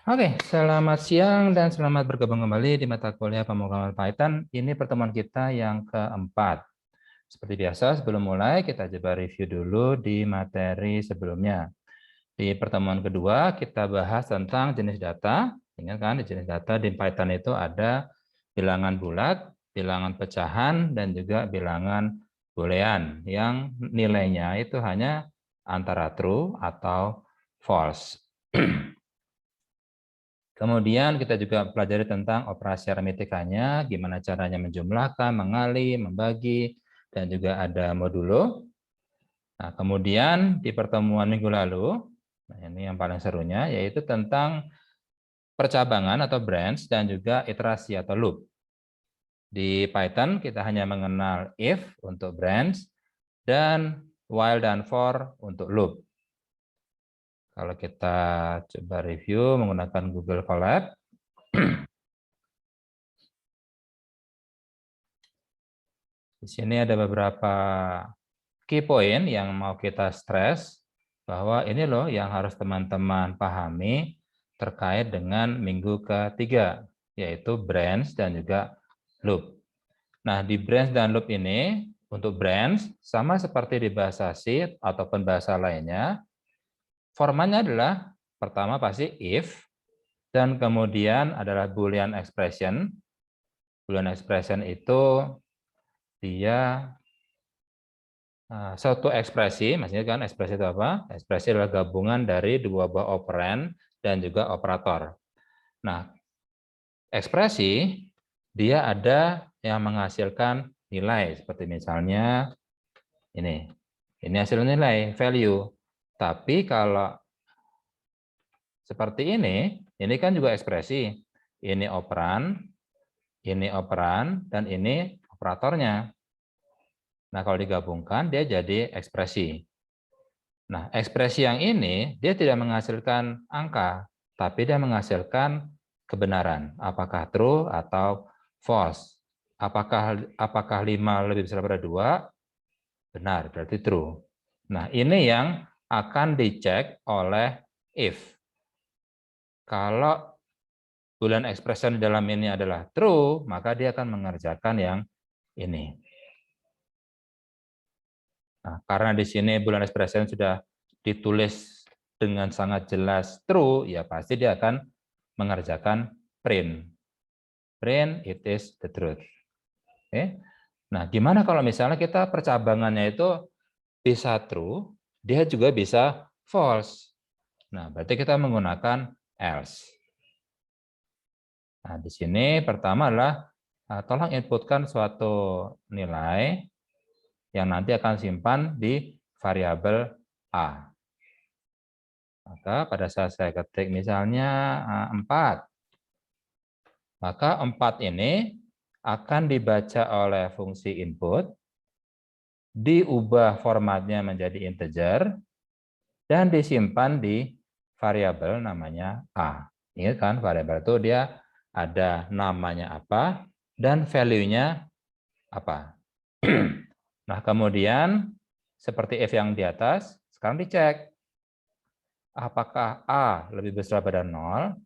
Oke, selamat siang dan selamat bergabung kembali di mata kuliah pemrograman Python. Ini pertemuan kita yang keempat. Seperti biasa, sebelum mulai kita coba review dulu di materi sebelumnya. Di pertemuan kedua, kita bahas tentang jenis data. Ingat kan, di jenis data di Python itu ada bilangan bulat, bilangan pecahan, dan juga bilangan boolean yang nilainya itu hanya antara true atau false. Kemudian kita juga pelajari tentang operasi aritmetikanya, gimana caranya menjumlahkan, mengali, membagi, dan juga ada modulo. Nah, kemudian di pertemuan minggu lalu, nah ini yang paling serunya, yaitu tentang percabangan atau branch dan juga iterasi atau loop. Di Python kita hanya mengenal if untuk branch dan while dan for untuk loop. Kalau kita coba review menggunakan Google Colab, di sini ada beberapa key point yang mau kita stress bahwa ini loh yang harus teman-teman pahami terkait dengan minggu ketiga, yaitu branch dan juga loop. Nah, di branch dan loop ini, untuk branch, sama seperti di bahasa C ataupun bahasa lainnya, formatnya adalah pertama pasti if, dan kemudian adalah Boolean expression. Boolean expression itu dia suatu ekspresi, maksudnya kan ekspresi itu apa? Ekspresi adalah gabungan dari dua buah operan dan juga operator. Nah, ekspresi dia ada yang menghasilkan nilai, seperti misalnya ini. Ini hasil nilai, value. Tapi kalau seperti ini kan juga ekspresi. Ini operan, dan ini operatornya. Nah, kalau digabungkan dia jadi ekspresi. Nah, ekspresi yang ini dia tidak menghasilkan angka, tapi dia menghasilkan kebenaran, apakah true atau false. Apakah 5 lebih besar daripada 2? Benar, berarti true. Nah, ini yang akan dicek oleh if. Kalau Boolean expression di dalam ini adalah true, maka dia akan mengerjakan yang ini. Nah, karena di sini Boolean expression sudah ditulis dengan sangat jelas true, ya pasti dia akan mengerjakan print. Print, it is the truth. Oke. Nah, gimana kalau misalnya kita percabangannya itu bisa true, dia juga bisa false. Nah, berarti kita menggunakan else. Nah, di sini pertama adalah tolong inputkan suatu nilai yang nanti akan simpan di variabel A. Maka pada saat saya ketik misalnya 4, maka 4 ini akan dibaca oleh fungsi input, diubah formatnya menjadi integer, dan disimpan di variabel namanya A. Ingat kan, variabel itu dia ada namanya apa dan value-nya apa. Nah, kemudian seperti if yang di atas, sekarang dicek apakah A lebih besar pada 0.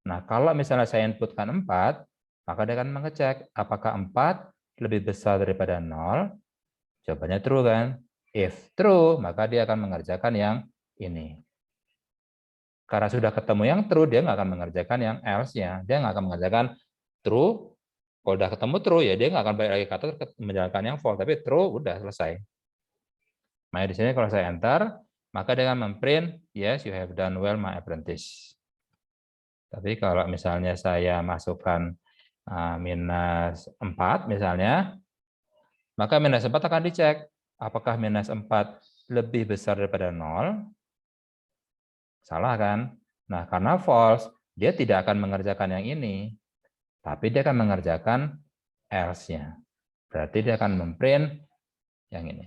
Nah, kalau misalnya saya inputkan 4, maka dia akan mengecek apakah 4 lebih besar daripada 0. Jawabannya true kan? If true, maka dia akan mengerjakan yang ini. Karena sudah ketemu yang true, dia nggak akan mengerjakan yang else-nya. Dia nggak akan mengerjakan true. Kalau udah ketemu true, ya dia nggak akan balik lagi ke atas menjalankan yang false. Tapi true, udah selesai. Nah, di sini kalau saya enter, maka dia akan memprint, yes, you have done well, my apprentice. Tapi kalau misalnya saya masukkan minus 4 misalnya, maka minus 4 akan dicek. Apakah minus 4 lebih besar daripada 0? Salah kan? Nah, karena false, dia tidak akan mengerjakan yang ini. Tapi dia akan mengerjakan else-nya. Berarti dia akan memprint yang ini.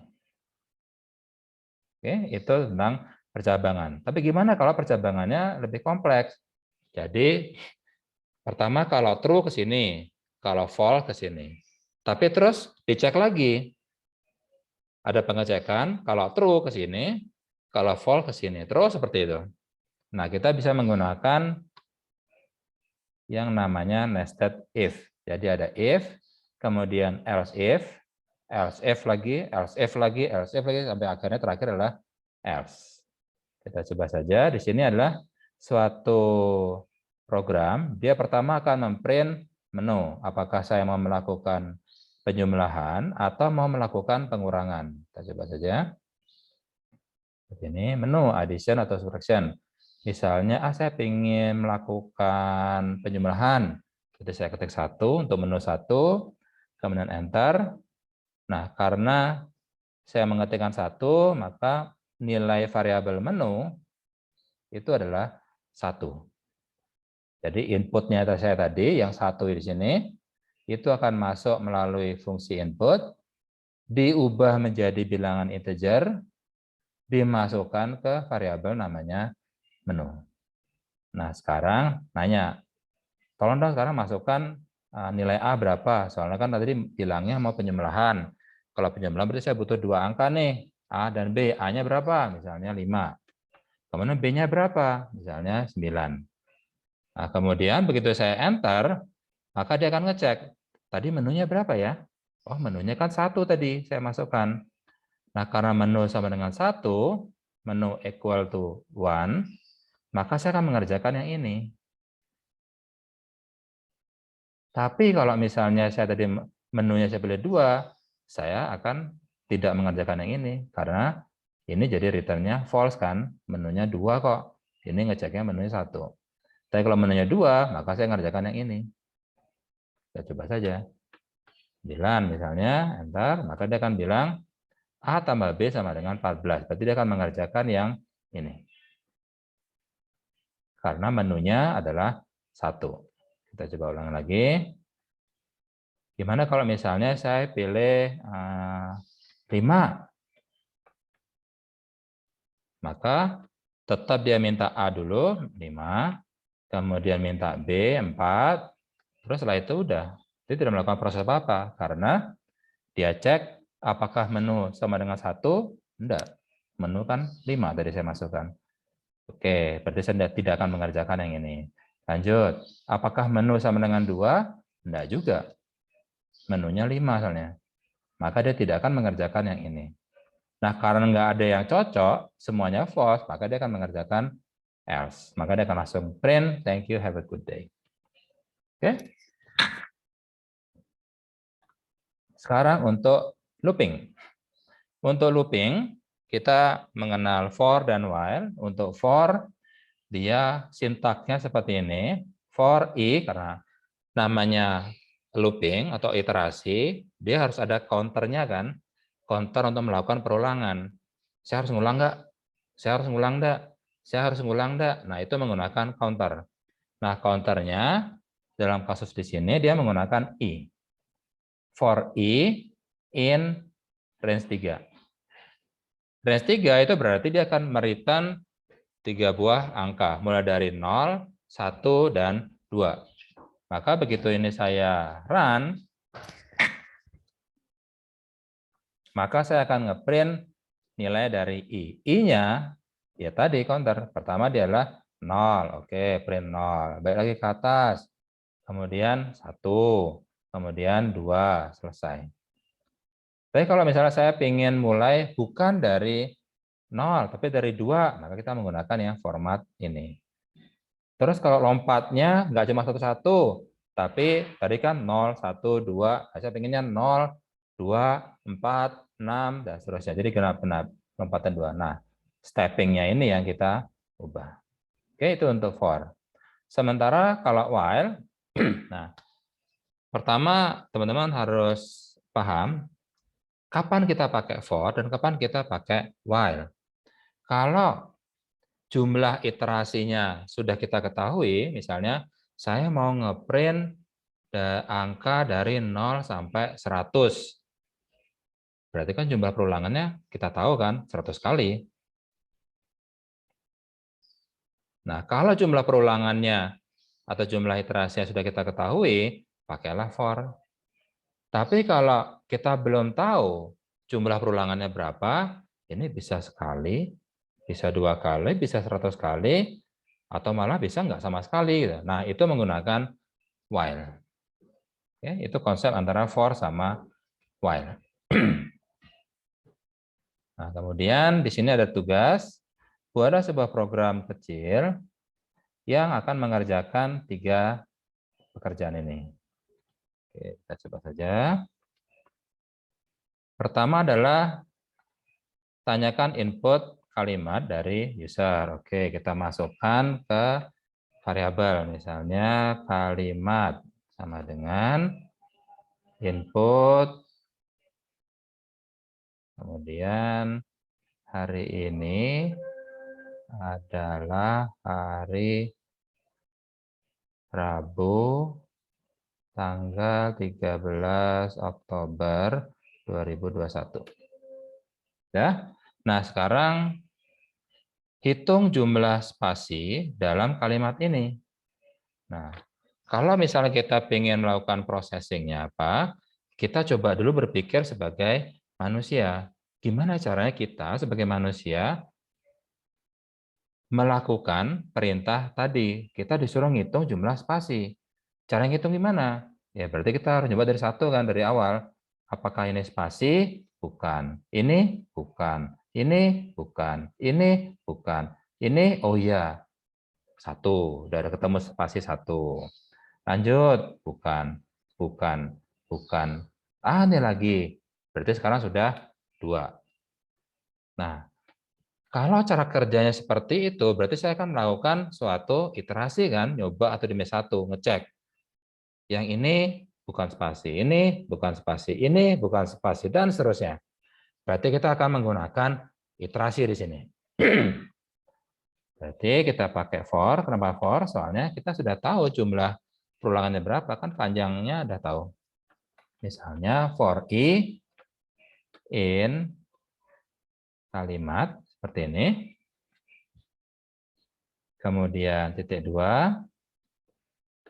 Oke, itu tentang percabangan. Tapi gimana kalau percabangannya lebih kompleks? Jadi, pertama kalau true ke sini, kalau false ke sini. Tapi terus dicek lagi. Ada pengecekan, kalau true ke sini, kalau false ke sini. Terus seperti itu. Nah, kita bisa menggunakan yang namanya nested if. Jadi ada if, kemudian else if lagi, else if lagi, else if lagi, sampai akhirnya terakhir adalah else. Kita coba saja. Di sini adalah suatu program. Dia pertama akan memprint menu. Apakah saya mau melakukan penjumlahan atau mau melakukan pengurangan. Kita coba saja. Ini menu addition atau subtraction. Misalnya, saya ingin melakukan penjumlahan. Jadi saya ketik 1 untuk menu 1, kemudian enter. Nah, karena saya mengetikkan 1, maka nilai variabel menu itu adalah 1. Jadi inputnya saya tadi, yang 1 di sini, itu akan masuk melalui fungsi input, diubah menjadi bilangan integer, dimasukkan ke variabel namanya menu. Nah, sekarang nanya, tolong dong sekarang masukkan nilai A berapa? Soalnya kan tadi bilangnya mau penjumlahan. Kalau penjumlahan berarti saya butuh 2 angka nih, A dan B. A-nya berapa? Misalnya 5. Kemudian B-nya berapa? Misalnya 9. Nah, kemudian begitu saya enter, maka dia akan ngecek, tadi menunya berapa ya? Oh, menunya kan 1 tadi saya masukkan. Nah, karena menu sama dengan 1, menu equal to 1, maka saya akan mengerjakan yang ini. Tapi kalau misalnya saya tadi menunya saya pilih 2, saya akan tidak mengerjakan yang ini. Karena ini jadi return-nya false kan, menunya 2 kok. Ini ngeceknya menunya 1. Tapi kalau menunya 2, maka saya mengerjakan yang ini. Kita coba saja. 9 misalnya, enter, maka dia akan bilang A tambah B sama dengan 14. Berarti dia akan mengerjakan yang ini. Karena menunya adalah 1. Kita coba ulang lagi. Gimana kalau misalnya saya pilih 5? Maka tetap dia minta A dulu, 5. Kemudian minta B, 4. Terus setelah itu udah. Dia tidak melakukan proses apa-apa. Karena dia cek apakah menu sama dengan 1? Enggak. Menu kan 5 tadi saya masukkan. Oke, berarti saya tidak akan mengerjakan yang ini. Lanjut. Apakah menu sama dengan 2? Enggak juga. Menunya 5 soalnya. Maka dia tidak akan mengerjakan yang ini. Nah, karena nggak ada yang cocok, semuanya false, maka dia akan mengerjakan else. Maka dia akan langsung print, thank you, have a good day. Oke. Sekarang untuk looping. Untuk looping, kita mengenal for dan while. Untuk for, dia sintaksnya seperti ini. For i, karena namanya looping atau iterasi, dia harus ada counternya kan. Counter untuk melakukan perulangan. Saya harus ngulang nggak? Saya harus ngulang nggak? Saya harus ngulang nggak? Nah, itu menggunakan counter. Nah, counternya dalam kasus di sini dia menggunakan i. For i in range 3. Range 3 itu berarti dia akan mereturn 3 buah angka, mulai dari 0, 1, dan 2. Maka begitu ini saya run, maka saya akan ngeprint nilai dari i. I-nya, ya tadi counter. Pertama dia adalah 0. Oke, print 0. Baik lagi ke atas. Kemudian 1. Kemudian 2. Selesai. Tapi kalau misalnya saya ingin mulai bukan dari 0, tapi dari 2, maka kita menggunakan yang format ini. Terus kalau lompatnya nggak cuma 1-1, tapi tadi kan 0, 1, 2, saya pengennya 0, 2, 4, 6, dan seterusnya. Jadi genap-genap lompatan 2. Nah, steppingnya ini yang kita ubah. Oke, itu untuk for. Sementara kalau while, nah, pertama teman-teman harus paham kapan kita pakai for dan kapan kita pakai while. Kalau jumlah iterasinya sudah kita ketahui, misalnya saya mau ngeprint angka dari 0 sampai 100. Berarti kan jumlah perulangannya kita tahu kan, 100 kali. Nah, kalau jumlah perulangannya atau jumlah iterasinya sudah kita ketahui, pakailah for. Tapi kalau kita belum tahu jumlah perulangannya berapa, ini bisa sekali, bisa 2 kali, bisa 100 kali, atau malah bisa nggak sama sekali. Gitu. Nah, itu menggunakan while. Oke, itu konsep antara for sama while. Nah, kemudian di sini ada tugas, buatlah sebuah program kecil yang akan mengerjakan 3 pekerjaan ini. Oke, kita coba saja. Pertama adalah tanyakan input kalimat dari user. Oke, kita masukkan ke variabel, misalnya kalimat sama dengan input, kemudian hari ini adalah hari Rabu tanggal 13 Oktober 2021. Ya. Nah, sekarang hitung jumlah spasi dalam kalimat ini. Nah, kalau misalnya kita ingin melakukan processing-nya apa, kita coba dulu berpikir sebagai manusia. Gimana caranya kita sebagai manusia melakukan perintah tadi? Kita disuruh ngitung jumlah spasi. Cara ngitung gimana? Ya berarti kita harus coba dari 1 kan, dari awal. Apakah ini spasi? Bukan. Ini? Bukan. Ini? Bukan. Ini? Bukan. Ini? Oh iya. 1. Udah ada ketemu spasi 1. Lanjut. Bukan. Bukan. Bukan. Ah, ini lagi. Berarti sekarang sudah 2. Nah, kalau cara kerjanya seperti itu, berarti saya akan melakukan suatu iterasi kan, nyoba atau di mes 1, ngecek. Yang ini bukan spasi, ini bukan spasi, ini bukan spasi, dan seterusnya. Berarti kita akan menggunakan iterasi di sini. Berarti kita pakai for. Kenapa for? Soalnya kita sudah tahu jumlah perulangannya berapa, kan panjangnya udah tahu. Misalnya for i in kalimat seperti ini. Kemudian titik 2.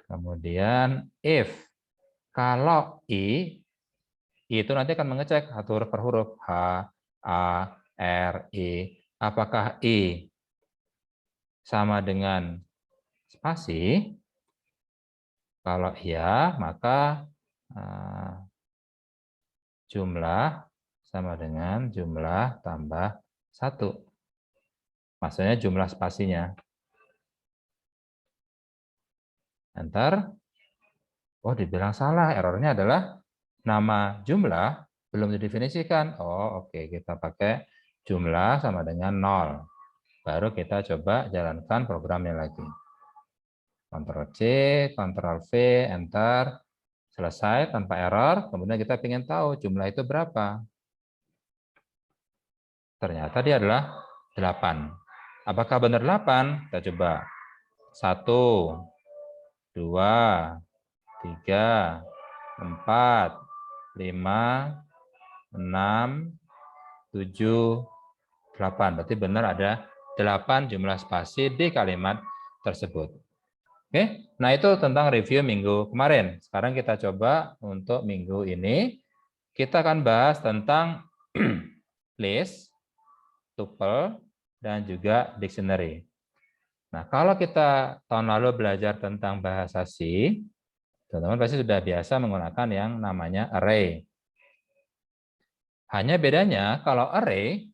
Kemudian if. Kalau i itu nanti akan mengecek huruf per huruf. H, A, R, I. Apakah I sama dengan spasi? Kalau iya, maka jumlah sama dengan jumlah tambah 1. Maksudnya jumlah spasinya. Enter. Oh, dibilang salah. Errornya adalah nama jumlah belum didefinisikan. Oh, oke. Kita pakai jumlah sama dengan 0. Baru kita coba jalankan programnya lagi. Ctrl C, Ctrl V, Enter. Selesai tanpa error. Kemudian kita ingin tahu jumlah itu berapa. Ternyata dia adalah 8. Apakah benar 8? Kita coba. 1, 2, 3, 4, 5, 6, 7, 8. Berarti benar ada 8 jumlah spasi di kalimat tersebut. Oke, nah itu tentang review minggu kemarin. Sekarang kita coba untuk minggu ini. Kita akan bahas tentang list, tuple, dan juga dictionary. Nah, kalau kita tahun lalu belajar tentang bahasa C, teman-teman pasti sudah biasa menggunakan yang namanya array. Hanya bedanya kalau array,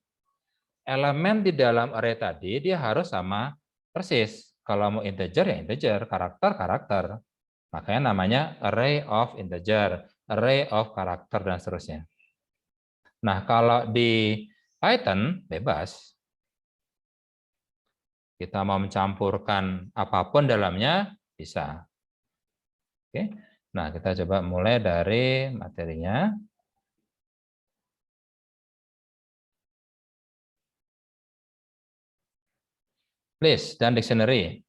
elemen di dalam array tadi dia harus sama persis. Kalau mau integer ya integer, karakter. Makanya namanya array of integer, array of karakter, dan seterusnya. Nah, kalau di Python bebas. Kita mau mencampurkan apapun dalamnya bisa. Oke. Nah, kita coba mulai dari materinya. List dan dictionary.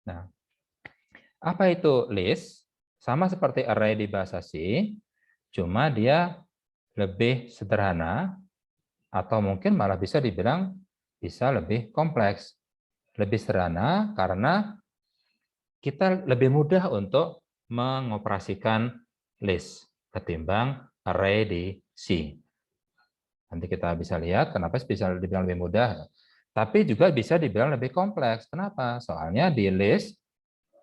Nah, apa itu list? Sama seperti array di bahasa C, cuma dia lebih sederhana, atau mungkin malah bisa dibilang bisa lebih kompleks. Lebih sederhana karena kita lebih mudah untuk mengoperasikan list ketimbang array di C. Nanti kita bisa lihat kenapa bisa dibilang lebih mudah. Tapi juga bisa dibilang lebih kompleks. Kenapa? Soalnya di list,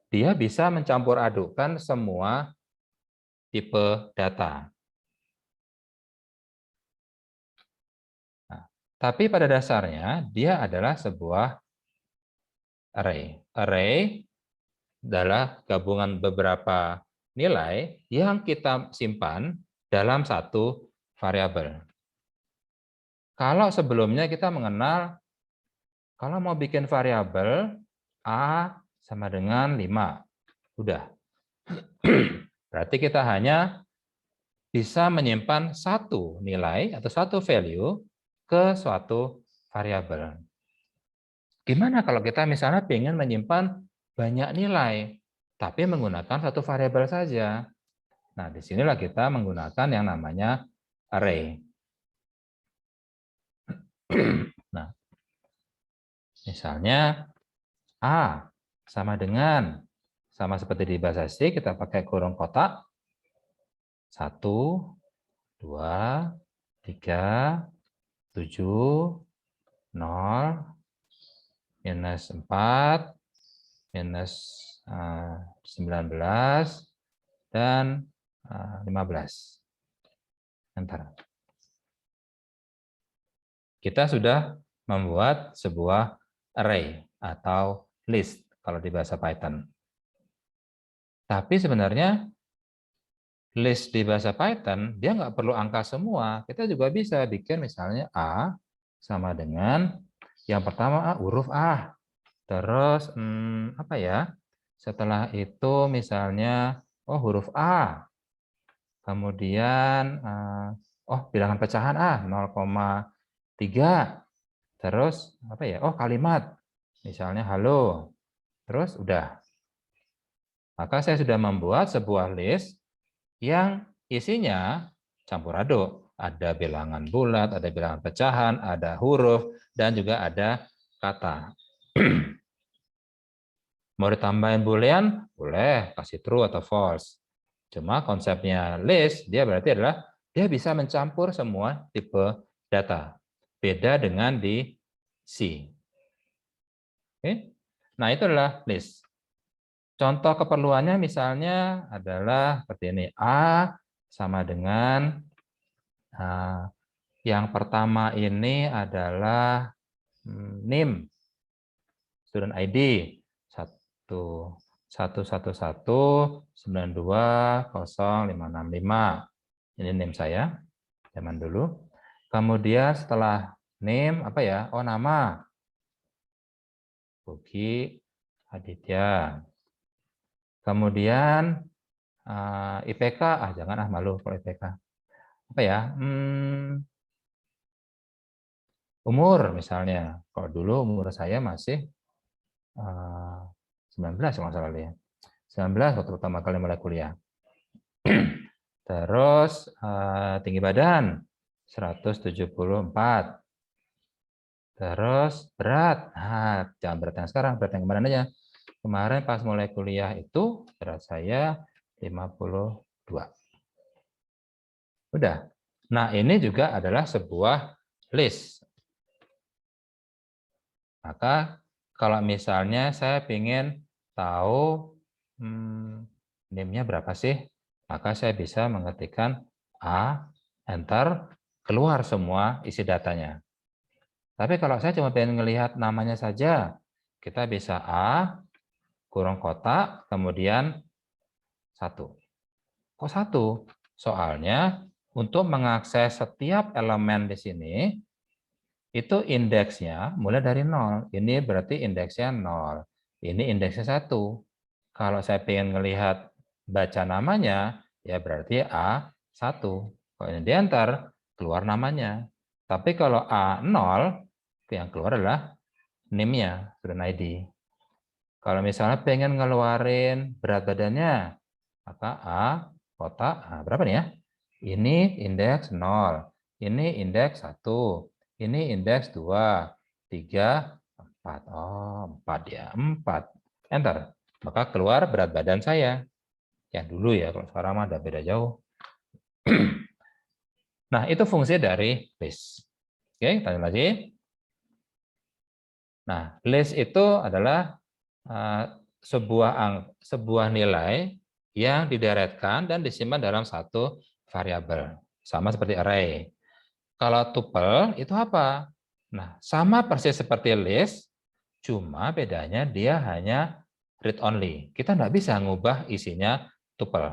dia bisa mencampur adukkan semua tipe data. Nah, tapi pada dasarnya, dia adalah sebuah array. Array adalah gabungan beberapa nilai yang kita simpan dalam satu variabel. Kalau sebelumnya kita mengenal, kalau mau bikin variabel, A sama dengan 5. Udah. Berarti kita hanya bisa menyimpan satu nilai atau satu value ke suatu variabel. Gimana kalau kita misalnya ingin menyimpan banyak nilai, tapi menggunakan satu variabel saja? Nah, disinilah kita menggunakan yang namanya array. Nah, misalnya A sama dengan, sama seperti di bahasa C, kita pakai kurung kotak. 1, 2, 3, 7, 0, minus 4, minus 19, dan 15. Enter. Kita sudah membuat sebuah array atau list kalau di bahasa Python. Tapi sebenarnya list di bahasa Python, dia nggak perlu angka semua. Kita juga bisa bikin misalnya A sama dengan yang pertama huruf A. Terus apa ya? Setelah itu misalnya huruf A. Kemudian bilangan pecahan A 0,3. Terus apa ya? Kalimat. Misalnya halo. Terus udah. Maka saya sudah membuat sebuah list yang isinya campur aduk. Ada bilangan bulat, ada bilangan pecahan, ada huruf, dan juga ada kata. Mau ditambahin boolean, boleh kasih true atau false. Cuma konsepnya list, dia berarti adalah dia bisa mencampur semua tipe data. Beda dengan di C. Oke? Nah, itu adalah list. Contoh keperluannya misalnya adalah seperti ini. A sama dengan yang pertama ini adalah NIM, student ID 111192055. Ini NIM saya zaman dulu. Kemudian setelah NIM apa ya? Nama. Bugi Aditya. Kemudian IPK, jangan malu kalau IPK. Apa ya? Umur misalnya. Kalau dulu umur saya masih 19 kalau nggak salah ya. 19 waktu pertama kali mulai kuliah. Terus tinggi badan 174. Terus berat. Nah, jangan berat yang sekarang, berat yang kemarin aja. Kemarin pas mulai kuliah itu berat saya 52. Udah. Nah, ini juga adalah sebuah list. Maka kalau misalnya saya ingin tahu NIM-nya berapa sih, maka saya bisa mengetikkan A, enter, keluar semua isi datanya. Tapi kalau saya cuma pengen melihat namanya saja, kita bisa A, kurung kotak, kemudian 1. Kok 1? Soalnya untuk mengakses setiap elemen di sini, itu indeksnya mulai dari 0. Ini berarti indeksnya 0. Ini indeksnya 1. Kalau saya pengen melihat baca namanya, ya berarti A1. Kalau ini di enter, keluar namanya. Tapi kalau A0, yang keluar adalah NIM-nya, student ID. Kalau misalnya pengen ngeluarin berat badannya, maka A, kotak, berapa nih ya? Ini indeks 0, ini indeks 1, ini indeks 2, 3, 4. 4 ya, 4. Enter. Maka keluar berat badan saya. Yang dulu ya, kalau sekarang mah udah beda jauh. Nah, itu fungsi dari list. Oke, kita lanjut lagi. Nah, list itu adalah sebuah nilai yang dideretkan dan disimpan dalam satu variabel. Sama seperti array. Kalau tuple itu apa? Nah, sama persis seperti list, cuma bedanya dia hanya read only. Kita nggak bisa ngubah isinya tuple.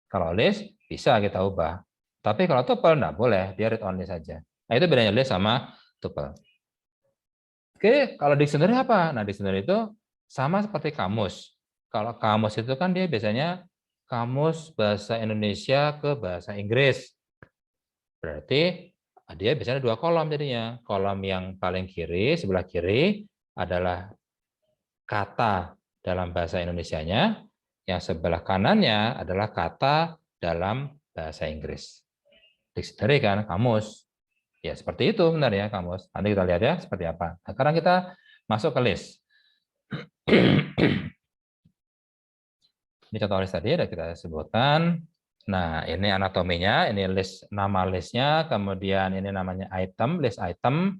Kalau list bisa kita ubah. Tapi kalau tuple nggak boleh, dia read only saja. Nah, itu bedanya list sama tuple. Oke, kalau dictionary apa? Nah, dictionary itu sama seperti kamus. Kalau kamus itu kan dia biasanya kamus bahasa Indonesia ke bahasa Inggris. Berarti dia biasanya 2 kolom jadinya. Kolom yang paling kiri, sebelah kiri adalah kata dalam bahasa Indonesianya, yang sebelah kanannya adalah kata dalam bahasa Inggris. Dictionary kan, kamus. Ya, seperti itu benar ya, kamus. Nanti kita lihat ya seperti apa. Nah, sekarang kita masuk ke list. Ini contoh list tadi sudah kita sebutkan. Nah, ini anatominya, ini list, nama listnya, kemudian ini namanya item, list item,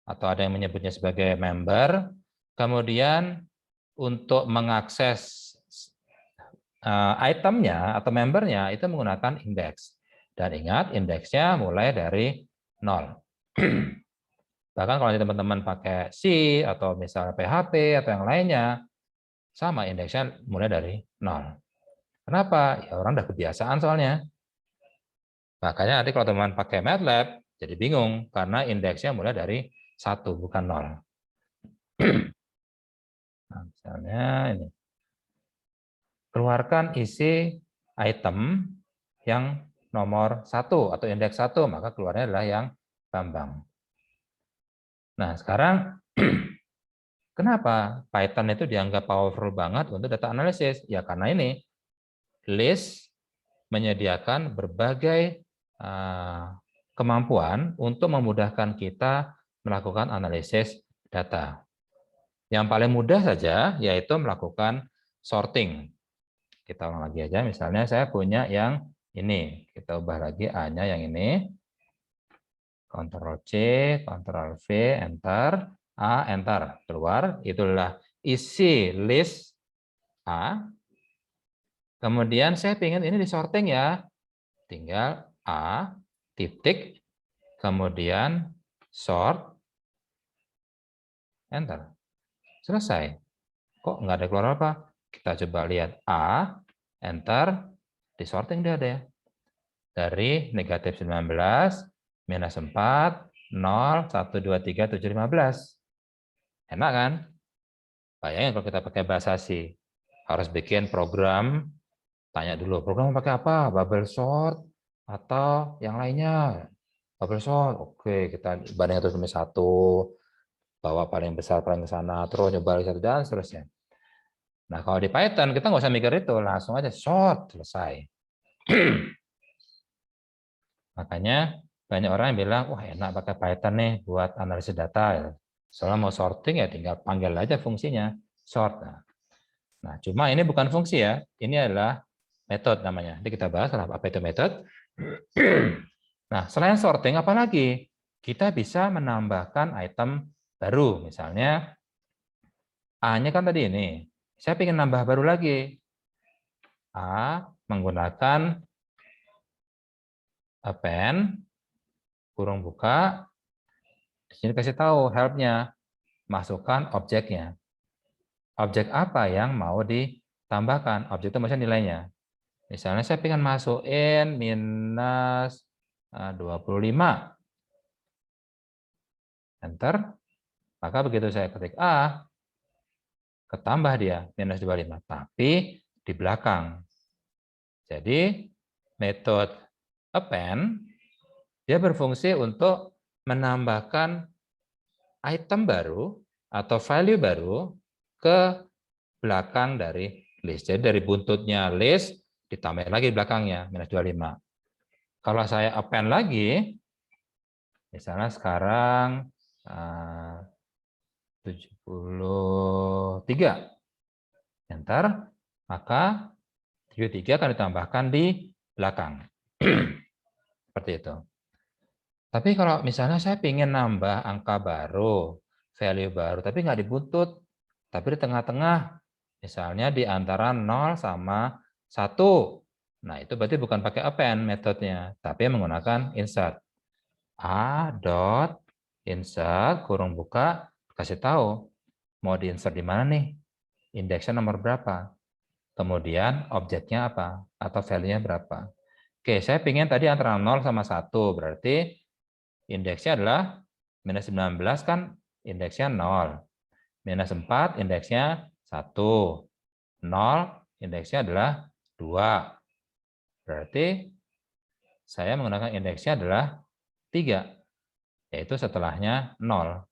atau ada yang menyebutnya sebagai member. Kemudian untuk mengakses itemnya atau membernya itu menggunakan indeks. Dan ingat, indeksnya mulai dari 0. Bahkan kalau teman-teman pakai C atau misalnya PHP atau yang lainnya, sama indeksnya mulai dari 0. Kenapa? Ya orang udah kebiasaan soalnya. Makanya nanti kalau teman pakai MATLAB, jadi bingung karena indeksnya mulai dari 1, bukan 0. Nah, misalnya ini. Keluarkan isi item yang nomor 1 atau indeks 1, maka keluarnya adalah yang Bambang. Nah, sekarang kenapa Python itu dianggap powerful banget untuk data analisis? Ya karena ini list menyediakan berbagai kemampuan untuk memudahkan kita melakukan analisis data. Yang paling mudah saja yaitu melakukan sorting. Kita ulang lagi aja, misalnya saya punya yang ini, kita ubah lagi A-nya yang ini, Ctrl C, Ctrl V, Enter, A, Enter, keluar, itulah isi list A. Kemudian saya ingin ini disorting ya, tinggal A, titik, kemudian sort, Enter. Selesai. Kok nggak ada keluar apa? Kita coba lihat A, Enter, disorting dia ada ya. Dari negatif 19, minus 4, 0, 1, 2, 3, 7, 15. Enak kan? Bayangin kalau kita pakai bahasa C, harus bikin program, tanya dulu, program mau pakai apa? Bubble sort atau yang lainnya? Bubble sort, oke, kita bandingkan terus demi 1, bawa paling besar paling ke sana, terus nyoba satu dan seterusnya. Nah, kalau di Python kita nggak usah mikir itu, langsung aja sort, selesai. Makanya banyak orang yang bilang, wah enak pakai Python nih buat analisis data. Soalnya mau sorting ya tinggal panggil aja fungsinya, sort. Nah, cuma ini bukan fungsi ya, ini adalah metode namanya. Nanti kita bahas apa itu metode. Nah, selain sorting, apa lagi? Kita bisa menambahkan item baru. Misalnya, A-nya kan tadi ini. Saya ingin nambah baru lagi. A menggunakan append, kurung buka, di sini kasih tahu help-nya, masukkan objeknya. Objek apa yang mau ditambahkan? Objek itu maksudnya nilainya. Misalnya saya ingin masukin minus 25. Enter. Maka begitu saya ketik A, ketambah dia minus 25. Tapi di belakang. Jadi metode append dia berfungsi untuk menambahkan item baru atau value baru ke belakang dari list. Jadi dari buntutnya list ditambah lagi di belakangnya minus 25. Kalau saya append lagi, misalnya sekarang 73, enter, maka 73 akan ditambahkan di belakang. Seperti itu. Tapi kalau misalnya saya ingin nambah angka baru, value baru, tapi nggak di buntut, tapi di tengah-tengah, misalnya di antara 0 sama 1. Nah, itu berarti bukan pakai append metodenya, tapi menggunakan insert. A dot insert kurung buka, kasih tahu mau diinsert di mana nih, indeksnya nomor berapa, kemudian objeknya apa, atau value-nya berapa. Oke, saya ingin tadi antara 0 sama 1, berarti indeksnya adalah minus 19 kan indeksnya 0. Minus 4 indeksnya 1. 0 indeksnya adalah 2. Berarti saya menggunakan indeksnya adalah 3. Yaitu setelahnya 0.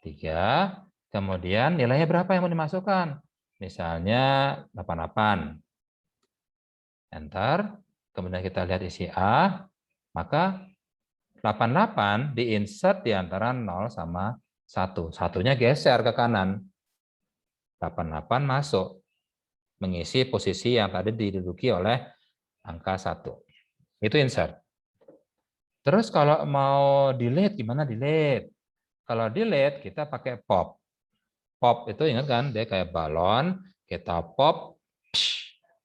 3. Kemudian nilainya berapa yang mau dimasukkan? Misalnya 88. Enter. Kemudian kita lihat isi A. Maka 88 diinsert di antara 0 sama 1. Satunya geser ke kanan. 88 masuk. Mengisi posisi yang tadi diduduki oleh angka 1. Itu insert. Terus kalau mau delete, gimana delete? Kalau delete, kita pakai pop. Pop itu ingat kan, dia kayak balon. Kita pop,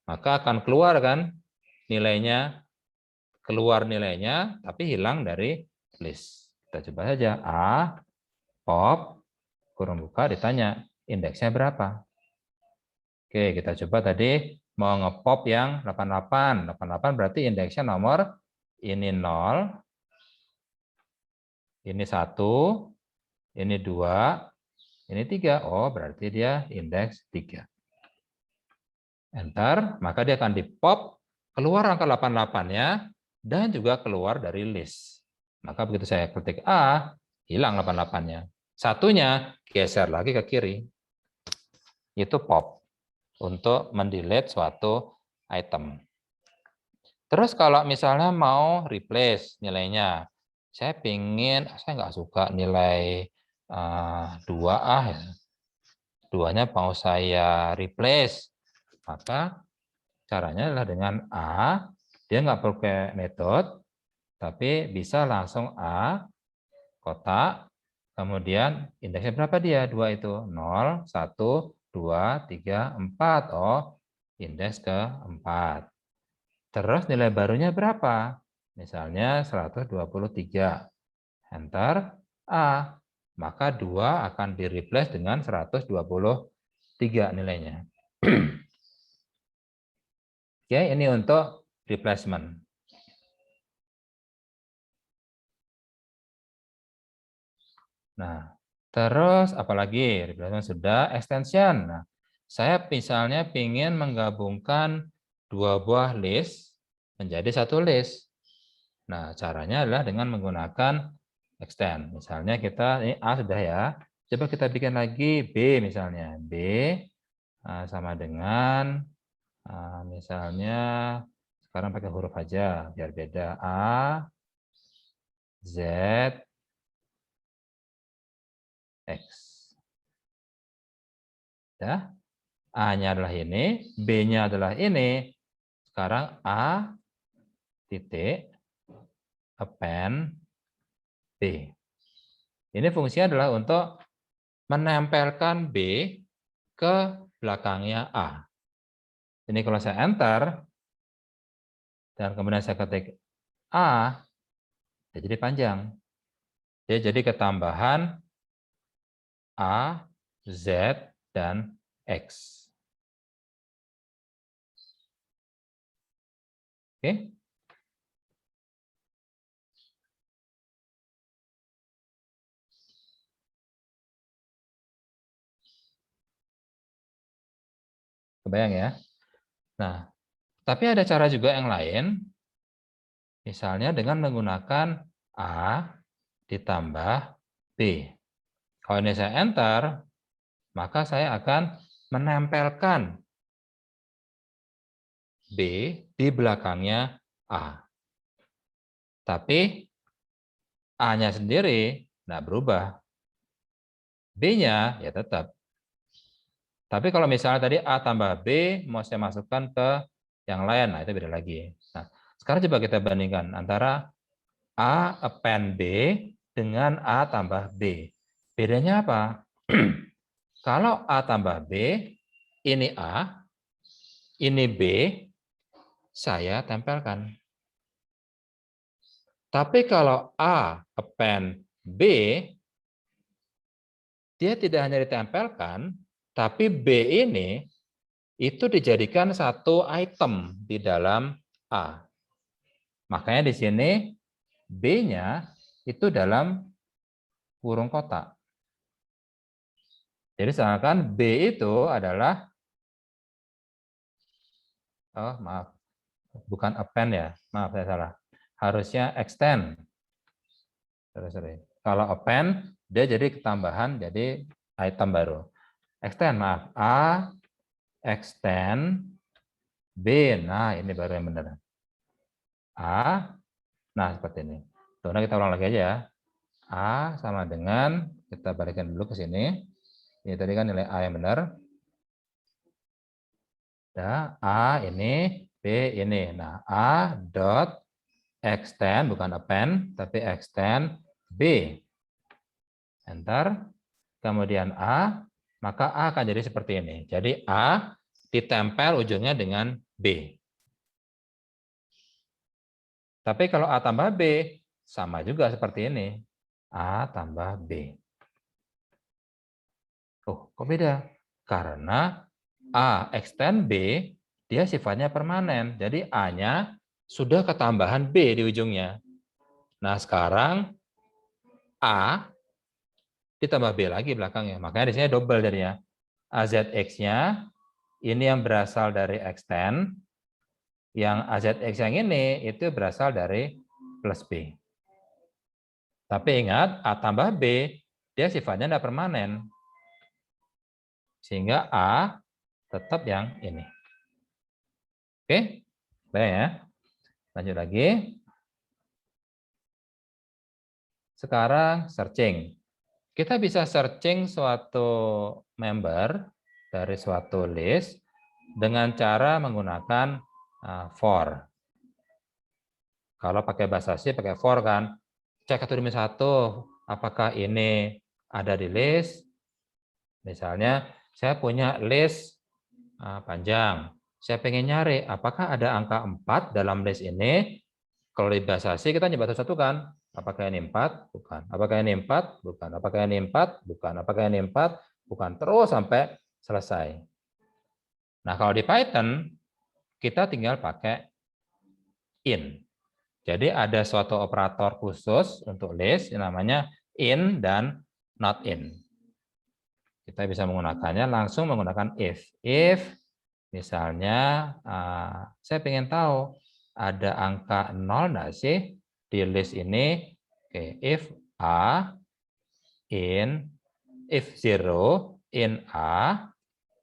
maka akan keluar kan nilainya. Keluar nilainya, tapi hilang dari list. Kita coba saja. A, pop, kurung buka, ditanya, indeksnya berapa? Oke, kita coba tadi mau ngepop yang 88. 88 berarti indeksnya nomor ini 0, ini 1, ini 2, ini 3. Oh, berarti dia indeks 3. Enter, maka dia akan dipop, keluar angka 88-nya, dan juga keluar dari list. Maka begitu saya ketik A, hilang 88-nya. Satunya geser lagi ke kiri. Itu pop untuk mendelete suatu item. Terus kalau misalnya mau replace nilainya, saya nggak suka nilai 2A ya. 2-nya mau saya replace, maka caranya adalah dengan A, dia nggak perlu pakai metode, tapi bisa langsung A, kotak, kemudian indeksnya berapa dia? 2 itu, 0, 1, 2, 3, 4. Oh, indeks ke-4. Terus nilai barunya berapa? Misalnya 123. Enter A. Maka 2 akan di-replace dengan 123 nilainya. Oke, ini untuk replacement. Nah, terus apalagi replacement sudah, extension. Nah, saya misalnya ingin menggabungkan 2 buah list menjadi 1 list. Nah, caranya adalah dengan menggunakan extend. Misalnya kita ini A sudah ya. Coba kita bikin lagi B misalnya. B sama dengan misalnya sekarang pakai huruf aja biar beda. A, Z, X. Ya. A-nya adalah ini, B-nya adalah ini. Sekarang A titik append B. Ini fungsinya adalah untuk menempelkan B ke belakangnya A. Ini kalau saya enter, dan kemudian saya ketik A, dia jadi panjang. Dia jadi ketambahan A, Z, dan X. Oke. Kebayang ya? Nah, tapi ada cara juga yang lain, misalnya dengan menggunakan A ditambah B. Kalau ini saya enter, maka saya akan menempelkan B di belakangnya A. Tapi A-nya sendiri tidak berubah. B-nya ya tetap. Tapi kalau misalnya tadi A tambah B, mau saya masukkan ke yang lain, nah itu beda lagi. Nah, Sekarang coba kita bandingkan antara A append B dengan A tambah B. Bedanya apa? Kalau A tambah B, ini A, ini B, saya tempelkan. Tapi kalau A append B, dia tidak hanya ditempelkan, tapi B ini itu dijadikan satu item di dalam A. Makanya di sini B-nya itu dalam kurung kotak. Jadi seakan B itu adalah, oh maaf, bukan append ya, maaf saya salah. Harusnya extend. Sorry. Kalau append, dia jadi ketambahan, jadi item baru. Extend, maaf. A, extend, B. Nah, ini baru yang benar. A, nah seperti ini. Tuh, nah kita ulang lagi aja ya. A sama dengan, kita balikin dulu ke sini. Ini tadi kan nilai A yang benar. Ya, A ini, B ini. Nah, A dot extend, bukan append, tapi extend B. Enter. Kemudian A, maka A akan jadi seperti ini. Jadi A ditempel ujungnya dengan B. Tapi kalau A tambah B, sama juga seperti ini. A tambah B. Oh, kok beda? Karena A extend B, dia sifatnya permanen. Jadi A-nya sudah ketambahan B di ujungnya. Nah, sekarang A ditambah B lagi belakangnya. Makanya di sini double jadinya. AZX-nya ini yang berasal dari extend, yang AZX yang ini itu berasal dari plus B. Tapi ingat, A tambah B, dia sifatnya tidak permanen. Sehingga A tetap yang ini. Oke, baik ya. Lanjut lagi. Sekarang searching. Kita bisa searching suatu member dari suatu list dengan cara menggunakan for. Kalau pakai bahasa C, pakai for kan. Cek 1 demi 1, apakah ini ada di list. Misalnya, saya punya list panjang. Saya pengen nyari, apakah ada angka 4 dalam list ini. Kalau di bahasa C, kita nyoba satu-satu kan. Apakah ini 4? Bukan. Apakah ini 4? Bukan. Apakah ini 4? Bukan. Apakah ini 4? Bukan. Terus sampai selesai. Nah, kalau di Python, kita tinggal pakai in. Jadi ada suatu operator khusus untuk list yang namanya in dan not in. Kita bisa menggunakannya langsung menggunakan if. If misalnya saya ingin tahu ada angka 0 enggak sih di list ini. Oke, if A in, if 0 in A,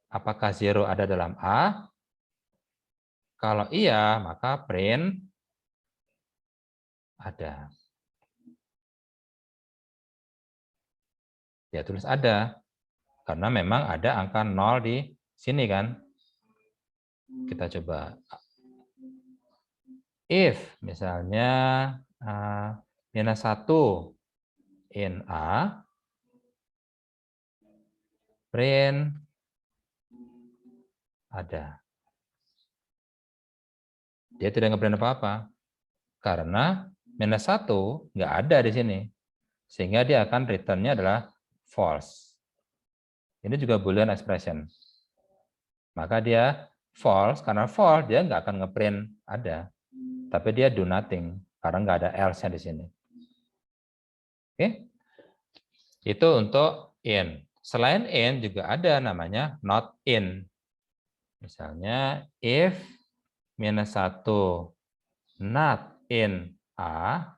apakah 0 ada dalam A? Kalau iya, maka print ada. Ya tulis ada. Karena memang ada angka 0 di sini kan. Kita coba. If misalnya minus 1 in A, print ada. Dia tidak ngeprint apa-apa. Karena minus 1 nggak ada di sini. Sehingga dia akan return-nya adalah false. Ini juga Boolean expression. Maka dia false, karena false dia nggak akan ngeprint ada. Tapi dia do nothing, karena nggak ada else-nya di sini. Oke? Itu untuk in. Selain in juga ada namanya not in. Misalnya if minus 1 not in A,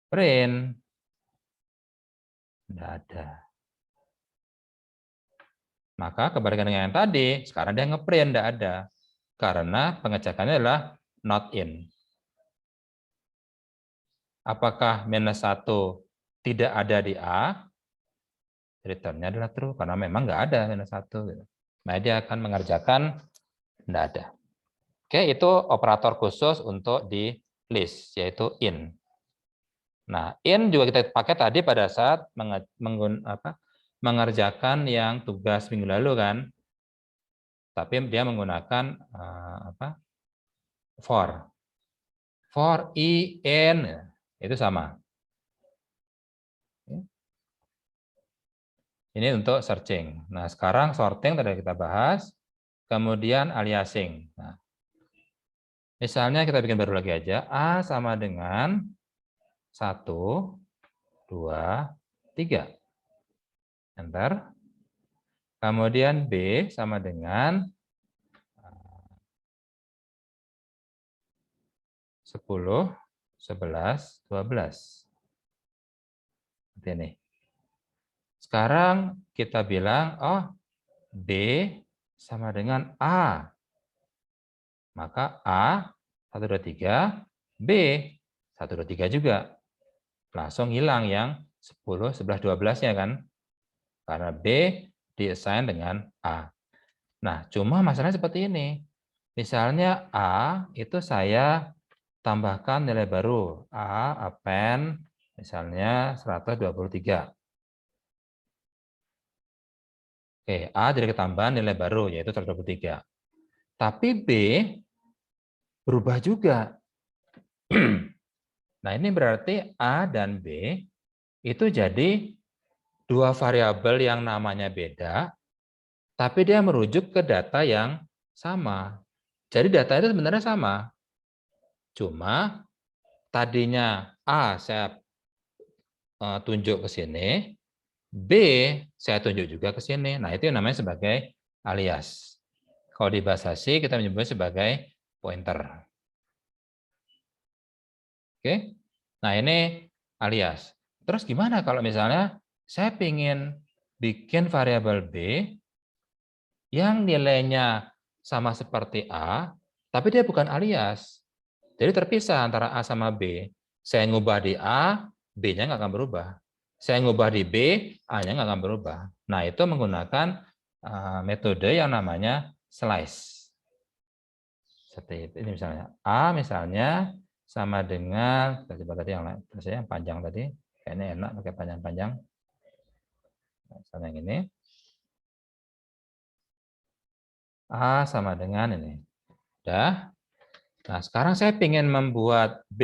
print tidak ada. Maka kebalikan dengan yang tadi, sekarang dia ngeprint tidak ada. Karena pengecekannya adalah not in. Apakah minus 1 tidak ada di A? Return-nya adalah true, karena memang nggak ada minus 1. Nah, dia akan mengerjakan tidak ada. Oke, itu operator khusus untuk di list, yaitu in. Nah, in juga kita pakai tadi pada saat mengerjakan yang tugas minggu lalu kan. Tapi dia menggunakan for. For, in, itu sama. Ini untuk searching. Nah, sekarang sorting tadi kita bahas. Kemudian aliasing. Nah, misalnya kita bikin baru lagi aja. A sama dengan 1, 2, 3. Enter. Kemudian B sama dengan 10, 11, 12. Seperti ini. Sekarang kita bilang, oh, B sama dengan A. Maka A 1, 2, 3, B 1, 2, 3 juga. Langsung hilang yang 10, 11, 12-nya kan. Karena B diassign dengan A. Nah, cuma masalahnya seperti ini. Misalnya A itu saya tambahkan nilai baru. A append misalnya 123. Oke, A jadi ketambahan nilai baru yaitu 123. Tapi B berubah juga. Nah, ini berarti A dan B itu jadi dua variabel yang namanya beda, tapi dia merujuk ke data yang sama. Jadi data itu sebenarnya sama. Cuma tadinya A saya tunjuk ke sini, B saya tunjuk juga ke sini. Nah, itu yang namanya sebagai alias. Kalau di bahasa C kita menyebutnya sebagai pointer. Oke. Nah, ini alias. Terus gimana kalau misalnya saya ingin bikin variabel B yang nilainya sama seperti A, tapi dia bukan alias. Jadi terpisah antara A sama B. Saya ngubah di A, B-nya nggak akan berubah. Saya ngubah di B, A-nya nggak akan berubah. Nah, itu menggunakan metode yang namanya slice. Seperti itu. Ini misalnya A misalnya sama dengan, kita coba tadi yang lain, yang panjang tadi. Kayaknya enak pakai panjang-panjang. Misalnya yang ini. A sama dengan ini. Udah. Nah, sekarang saya ingin membuat B.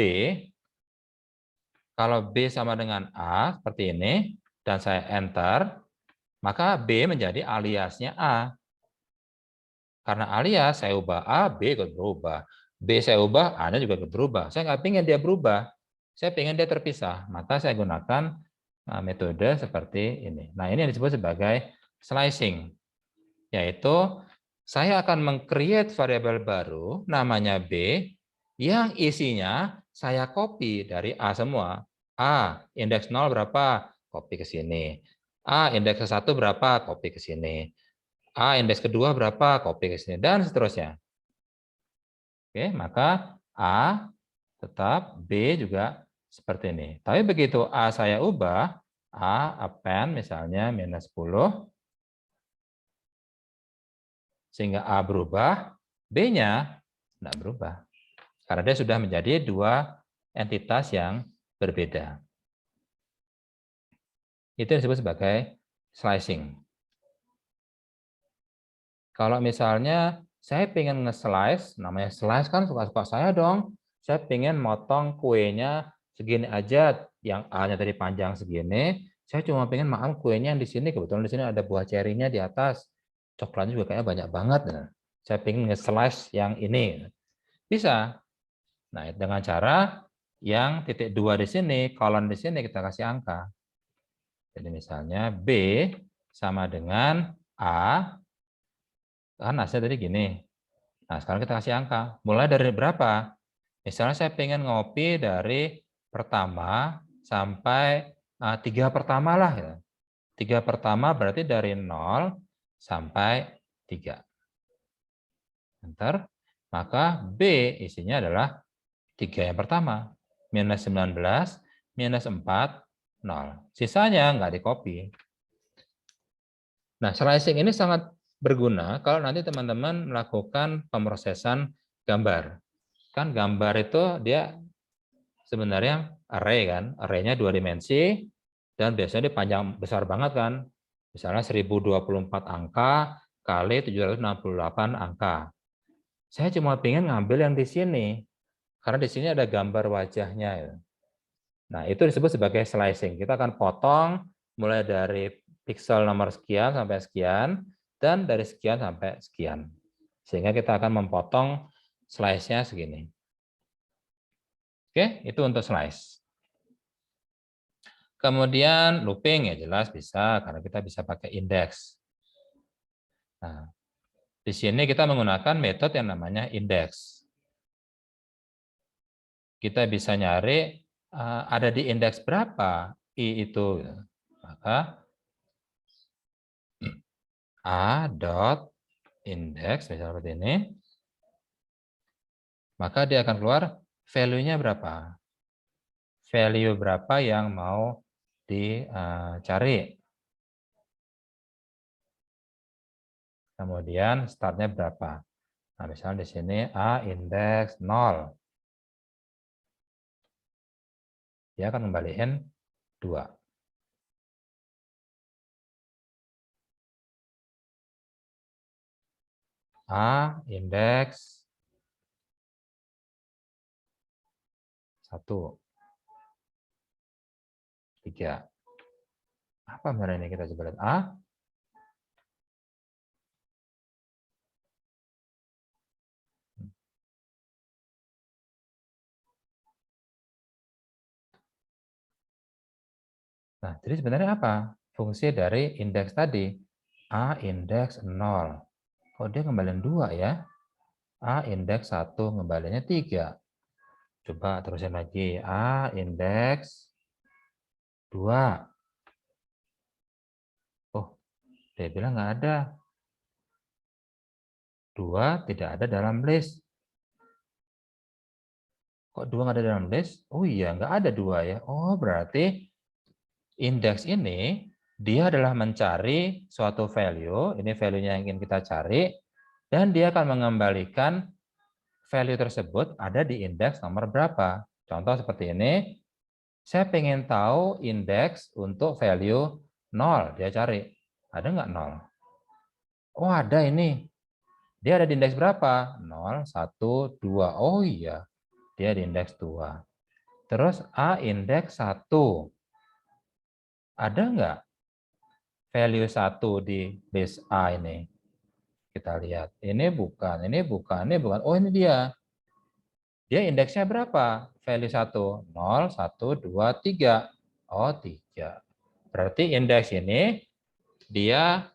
Kalau B sama dengan A, seperti ini, dan saya enter, maka B menjadi aliasnya A. Karena alias, saya ubah A, B ikut berubah. B saya ubah, A-nya juga ikut berubah. Saya nggak ingin dia berubah. Saya ingin dia terpisah. Maka saya gunakan metode seperti ini. Nah, ini yang disebut sebagai slicing. Yaitu, saya akan meng-create variabel baru, namanya B, yang isinya saya copy dari A semua. A, indeks 0 berapa? Copy ke sini. A, indeks 1 berapa? Copy ke sini. A, indeks kedua berapa? Copy ke sini. Dan seterusnya. Oke, maka A tetap, B juga seperti ini. Tapi begitu A saya ubah, A append misalnya minus 10, sehingga A berubah, B-nya tidak berubah. Karena dia sudah menjadi dua entitas yang berbeda. Itu yang disebut sebagai slicing. Kalau misalnya saya pengen nge-slice, namanya slice kan suka-suka saya dong. Saya pengen motong kuenya segini aja, yang A-nya tadi panjang segini. Saya cuma pengen makan kuenya yang di sini, kebetulan di sini ada buah cerinya di atas. Coklatnya juga kayaknya banyak banget. Saya pengen nge-slice yang ini. Bisa. Nah, dengan cara yang titik 2 di sini, kolon di sini kita kasih angka. Jadi misalnya B sama dengan A, kan hasilnya tadi gini. Nah, sekarang kita kasih angka. Mulai dari berapa? Misalnya saya pengen ngopi dari pertama sampai 3 pertama lah. Ya. 3 pertama berarti dari 0 sampai 3. Enter. Maka B isinya adalah 3 yang pertama. Minus 19, minus 4, 0. Sisanya nggak di-copy. Nah, slicing ini sangat berguna kalau nanti teman-teman melakukan pemrosesan gambar. Kan gambar itu dia sebenarnya array kan, array-nya 2 dimensi, dan biasanya dia panjang besar banget kan. Misalnya 1024 angka kali 768 angka. Saya cuma pengen ngambil yang di sini, karena di sini ada gambar wajahnya. Ya. Nah, itu disebut sebagai slicing. Kita akan potong mulai dari pixel nomor sekian sampai sekian, dan dari sekian sampai sekian. Sehingga kita akan memotong slice-nya segini. Oke, itu untuk slice. Kemudian looping ya jelas bisa, karena kita bisa pakai index. Nah, di sini kita menggunakan metode yang namanya index. Kita bisa nyari ada di indeks berapa I itu. Maka A dot index misalnya seperti ini. Maka dia akan keluar value-nya berapa. Value berapa yang mau dicari. Kemudian startnya berapa. Nah, misalnya di sini A indeks 0. Dia akan kembaliin 2. A indeks 1. 3. Apa merah ini kita coba lihat. A. Nah, jadi sebenarnya apa? Fungsi dari indeks tadi. A indeks 0. Kok dia kembaliin 2 ya? A indeks 1 kembalinya 3. Coba terusin lagi. A indeks 2. Oh, dia bilang nggak ada. 2 tidak ada dalam list. Kok 2 nggak ada dalam list? Oh iya, nggak ada 2 ya. Oh, berarti indeks ini dia adalah mencari suatu value. Ini value-nya yang ingin kita cari. Dan dia akan mengembalikan value tersebut ada di indeks nomor berapa. Contoh seperti ini. Saya pengen tahu indeks untuk value 0. Dia cari. Ada nggak 0? Oh, ada ini. Dia ada di indeks berapa? 0, 1, 2. Oh iya, dia di indeks 2. Terus A indeks 1. Ada nggak value 1 di list A ini? Kita lihat. Ini bukan, ini bukan, ini bukan. Oh, ini dia. Dia indeksnya berapa? Value 1. 0, 1, 2, 3. Oh, 3. Berarti indeks ini dia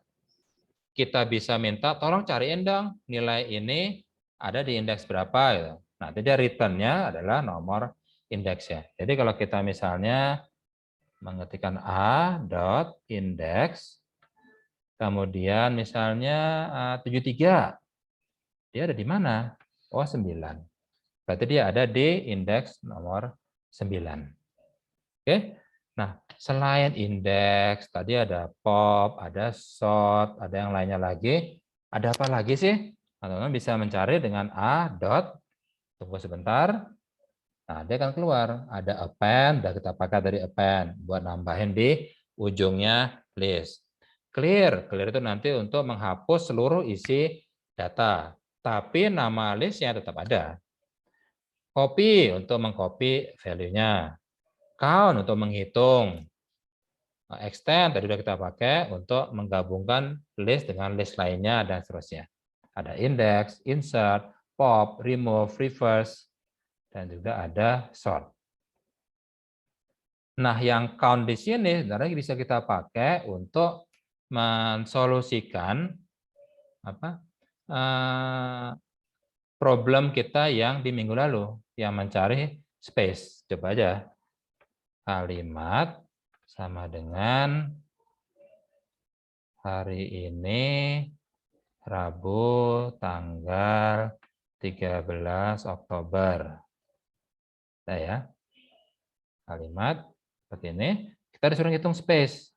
kita bisa minta tolong cariin dong nilai ini ada di indeks berapa gitu. Nanti dia return-nya adalah nomor indeksnya. Jadi kalau kita misalnya mengetikkan a dot index kemudian misalnya 73. Dia ada di mana? Oh, 9. Berarti dia ada di indeks nomor 9. Oke. Nah, selain indeks, tadi ada pop, ada sort, ada yang lainnya lagi. Ada apa lagi sih? Teman-teman bisa mencari dengan a dot, tunggu sebentar. Nah, dia akan keluar. Ada append, sudah kita pakai dari append buat nambahin di ujungnya list. Clear, clear itu nanti untuk menghapus seluruh isi data. Tapi nama listnya tetap ada. Copy untuk mengcopy value-nya. Count untuk menghitung. Extend tadi sudah kita pakai untuk menggabungkan list dengan list lainnya dan seterusnya. Ada index, insert, pop, remove, reverse, dan juga ada sort. Nah, yang count di sini sebenarnya bisa kita pakai untuk mensolusikan problem kita yang di minggu lalu, yang mencari space. Coba aja. Kalimat sama dengan hari ini Rabu tanggal 13 Oktober. Nah, ya. Kalimat seperti ini. Kita disuruh hitung space.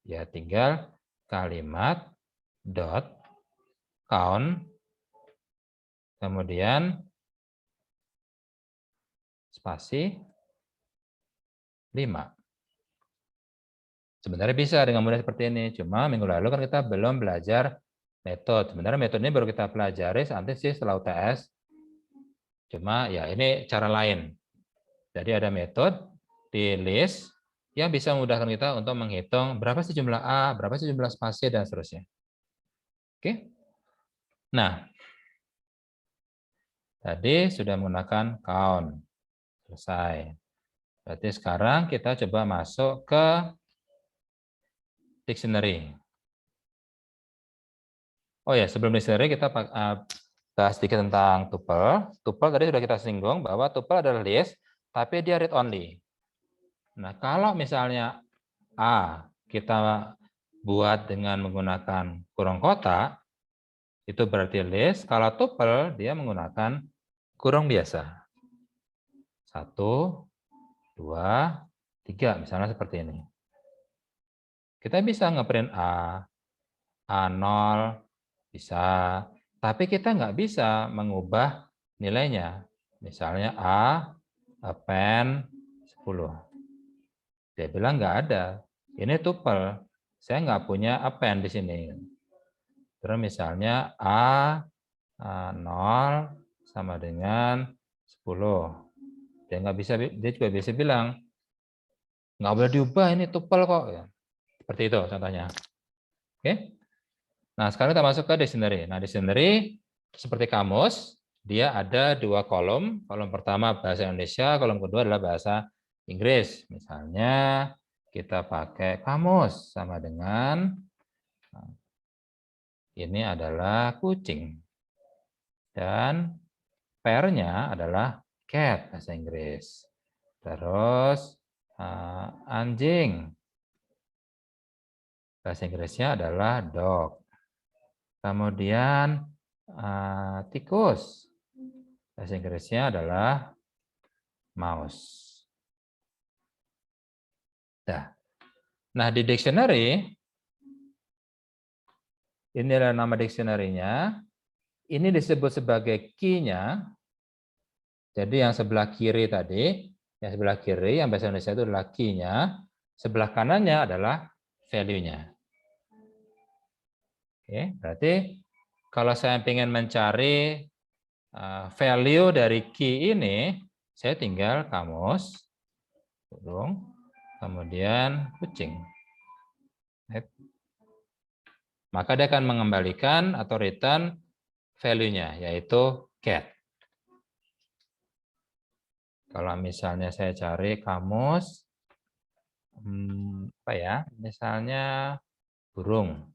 Ya, tinggal kalimat dot count kemudian spasi 5. Sebenarnya bisa dengan mudah seperti ini, cuma minggu lalu kan kita belum belajar metode. Sebenarnya metode ini baru kita pelajari nanti sih setelah UTS. Cuma ya ini cara lain. Jadi ada metode di list yang bisa memudahkan kita untuk menghitung berapa sih jumlah A, berapa sih jumlah spasi, dan seterusnya. Oke. Nah, tadi sudah menggunakan count. Selesai. Berarti sekarang kita coba masuk ke dictionary. Oh ya, sebelum dictionary kita bahas sedikit tentang tuple. Tuple tadi sudah kita singgung bahwa tuple adalah list, tapi dia read only. Nah, kalau misalnya A kita buat dengan menggunakan kurung kotak, itu berarti list. Kalau tuple, dia menggunakan kurung biasa. 1, 2, 3, misalnya seperti ini. Kita bisa ngeprint A, A0, bisa. Tapi kita nggak bisa mengubah nilainya. Misalnya A, append 10. Dia bilang nggak ada. Ini tuple. Saya nggak punya append di sini. Terus misalnya A, 0 sama dengan 10. Dia juga bisa bilang, nggak boleh diubah, ini tuple kok. Seperti itu contohnya. Oke. Nah, sekarang kita masuk ke dictionary. Nah, dictionary seperti kamus, dia ada 2 kolom. Kolom pertama bahasa Indonesia, kolom kedua adalah bahasa Inggris. Misalnya kita pakai kamus sama dengan ini adalah kucing. Dan pair-nya adalah cat bahasa Inggris. Terus anjing. Bahasa Inggrisnya adalah dog. Kemudian tikus. Bahasa Inggrisnya adalah mouse. Nah, di dictionary, ini adalah nama dictionary-nya. Ini disebut sebagai key-nya. Jadi yang sebelah kiri tadi, yang sebelah kiri, yang bahasa Indonesia itu adalah key-nya. Sebelah kanannya adalah value-nya. Oke, berarti kalau saya ingin mencari value dari key ini, saya tinggal kamus, burung, kemudian kucing. Maka dia akan mengembalikan atau return value-nya, yaitu cat. Kalau misalnya saya cari kamus, apa ya, misalnya burung.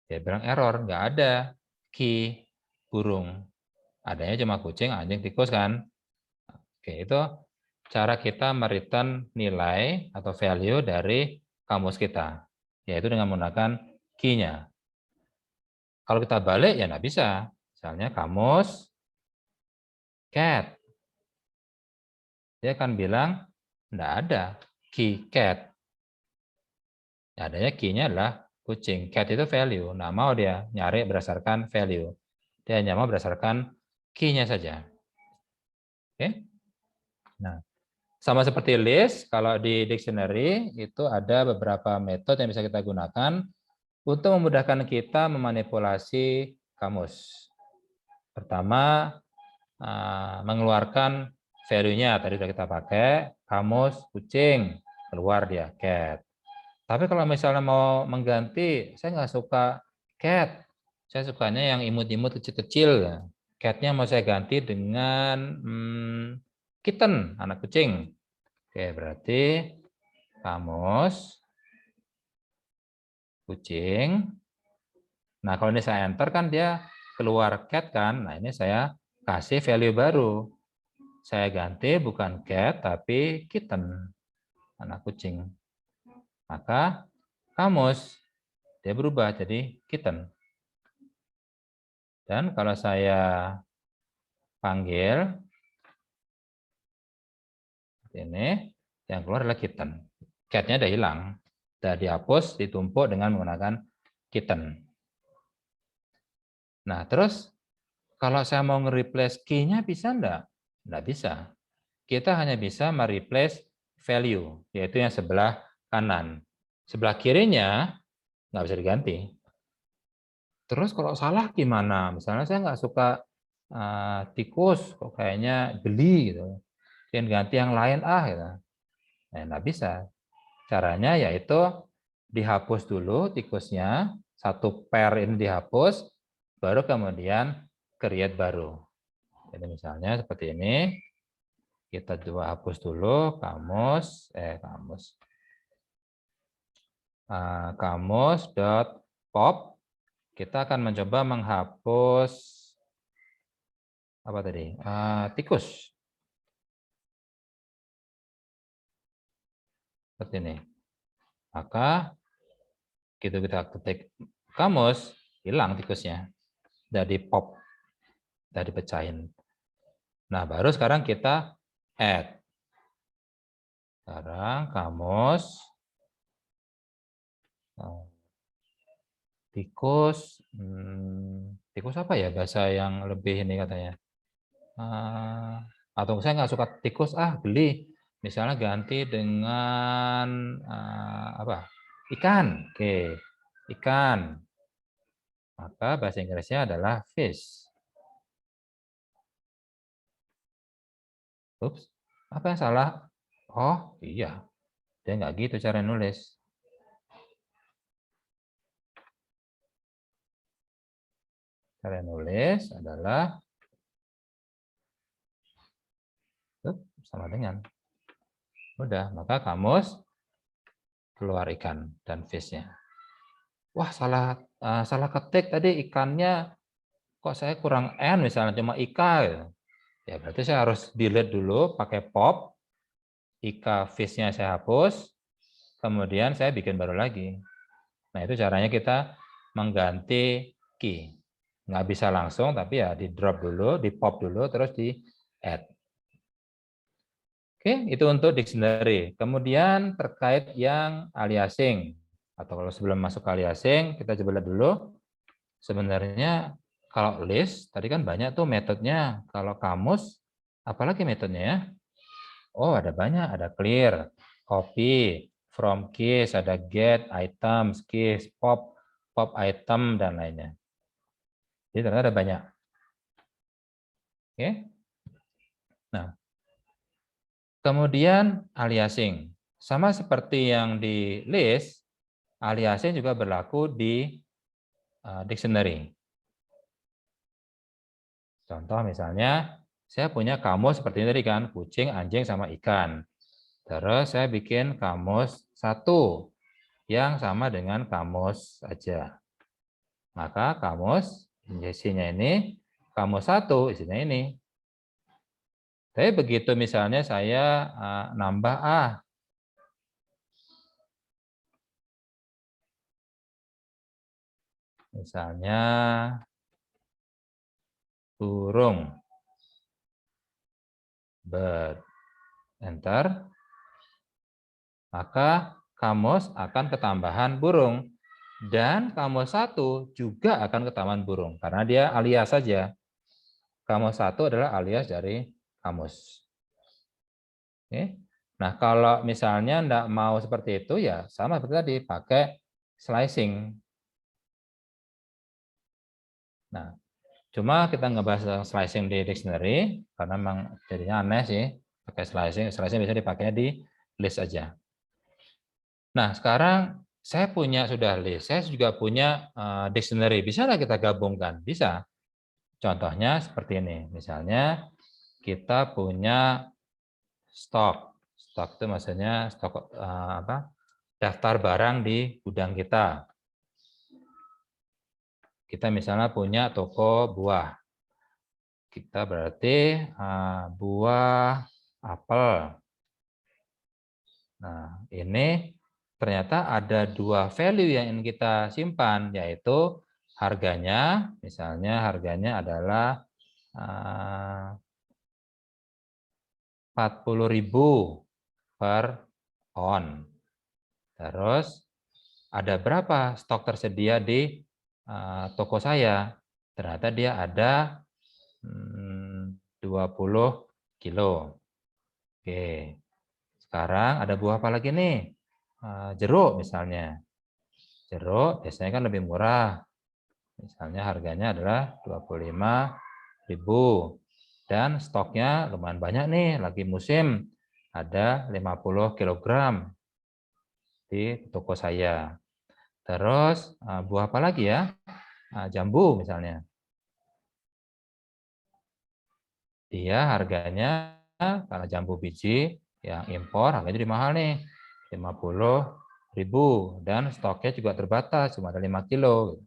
Dia bilang error, nggak ada key burung. Adanya cuma kucing, anjing, tikus kan. Oke, itu cara kita mereturn nilai atau value dari kamus kita, yaitu dengan menggunakan key-nya. Kalau kita balik ya nggak bisa. Misalnya kamus cat. Dia akan bilang nggak ada key cat. Adanya key-nya adalah kucing. Cat itu value. Nah, mau dia nyari berdasarkan value. Dia hanya mau berdasarkan key-nya saja. Oke. Nah, sama seperti list, kalau di dictionary itu ada beberapa metode yang bisa kita gunakan untuk memudahkan kita memanipulasi kamus. Pertama, mengeluarkan value-nya. Tadi sudah kita pakai, kamus kucing, keluar dia cat. Tapi kalau misalnya mau mengganti, saya nggak suka cat. Saya sukanya yang imut-imut kecil-kecil. Cat-nya mau saya ganti dengan kitten, anak kucing. Oke, berarti kamus kucing. Nah, kalau ini saya enter kan dia keluar cat kan. Nah, ini saya kasih value baru. Saya ganti bukan cat tapi kitten, anak kucing. Maka kamus dia berubah jadi kitten. Dan kalau saya panggil ini, yang keluar adalah kitten. Cat-nya udah hilang. Udah dihapus, ditumpuk dengan menggunakan kitten. Nah, terus Kalau saya mau nge-replace key-nya bisa enggak? Enggak bisa. Kita hanya bisa mereplace value, yaitu yang sebelah kanan. Sebelah kirinya nggak bisa diganti. Terus kalau salah gimana? Misalnya saya nggak suka tikus, kok kayaknya geli gitu. Yang ganti yang lain gitu. Nah, nggak bisa. Caranya yaitu dihapus dulu tikusnya, satu pair ini dihapus, baru kemudian create baru. Jadi misalnya seperti ini, kita coba hapus dulu kamus.pop. Kita akan mencoba menghapus apa tadi? Tikus. Seperti ini. Maka gitu kita ketik kamus, hilang tikusnya. Dari pop, dari pecahin. Nah, baru sekarang kita add. Sekarang kamus tikus, tikus apa ya bahasa yang lebih ini katanya? Atau saya nggak suka tikus, geli. Misalnya ganti dengan apa? Ikan. Oke, ikan. Maka bahasa Inggrisnya adalah fish. Ups, apa yang salah? Oh iya, dia nggak gitu cara nulis. Cara nulis adalah sama dengan. Udah, maka kamus keluar ikan dan fish-nya. Wah, salah ketik tadi ikannya, kok saya kurang N misalnya cuma IK gitu. Ya berarti saya harus delete dulu pakai pop, IK fish-nya saya hapus, kemudian saya bikin baru lagi. Nah itu caranya kita mengganti key. Nggak bisa langsung, tapi ya di drop dulu, di pop dulu, terus di add. Oke, itu untuk dictionary. Kemudian terkait yang aliasing, atau kalau sebelum masuk ke aliasing, kita coba lihat dulu. Sebenarnya kalau list, tadi kan banyak tuh metodenya. Kalau kamus, apalagi metodenya ya? Oh, ada banyak. Ada clear, copy, from keys, ada get, items, keys, pop, pop item, dan lainnya. Jadi ternyata ada banyak. Oke. Nah, kemudian aliasing. Sama seperti yang di list, aliasing juga berlaku di dictionary. Contoh misalnya, saya punya kamus seperti ini tadi kan, kucing, anjing, sama ikan. Terus saya bikin kamus satu yang sama dengan kamus saja. Maka kamus isinya ini, kamus satu isinya ini. Tapi begitu misalnya saya nambah misalnya burung, bird, enter, maka kamus akan ketambahan burung. Dan kamus satu juga akan ketambahan burung, karena dia alias saja. Kamus satu adalah alias dari kamus. Oke. Nah, kalau misalnya enggak mau seperti itu, ya sama seperti tadi, pakai slicing. Nah, cuma kita ngebahas slicing di dictionary, karena memang jadinya aneh sih, pakai slicing. Slicing bisa dipakai di list aja. Nah, sekarang saya punya sudah list, saya juga punya dictionary. Bisa nggak kita gabungkan? Bisa. Contohnya seperti ini. Misalnya kita punya stok. Stok itu maksudnya stok daftar barang di gudang kita. Kita misalnya punya toko buah. Kita berarti buah apel. Nah, ini ternyata ada dua value yang ingin kita simpan, yaitu harganya, misalnya harganya adalah 40.000 per on. Terus ada berapa stok tersedia di toko saya? Ternyata dia ada 20 kilo. Oke. Sekarang ada buah apa lagi nih? Jeruk misalnya. Jeruk biasanya kan lebih murah. Misalnya harganya adalah 25.000. Dan stoknya lumayan banyak nih, lagi musim. Ada 50 kilogram di toko saya. Terus buah apa lagi ya? Jambu misalnya. Dia harganya karena jambu biji yang impor harganya jadi mahal nih. 50.000 dan stoknya juga terbatas, cuma ada 5 kilo.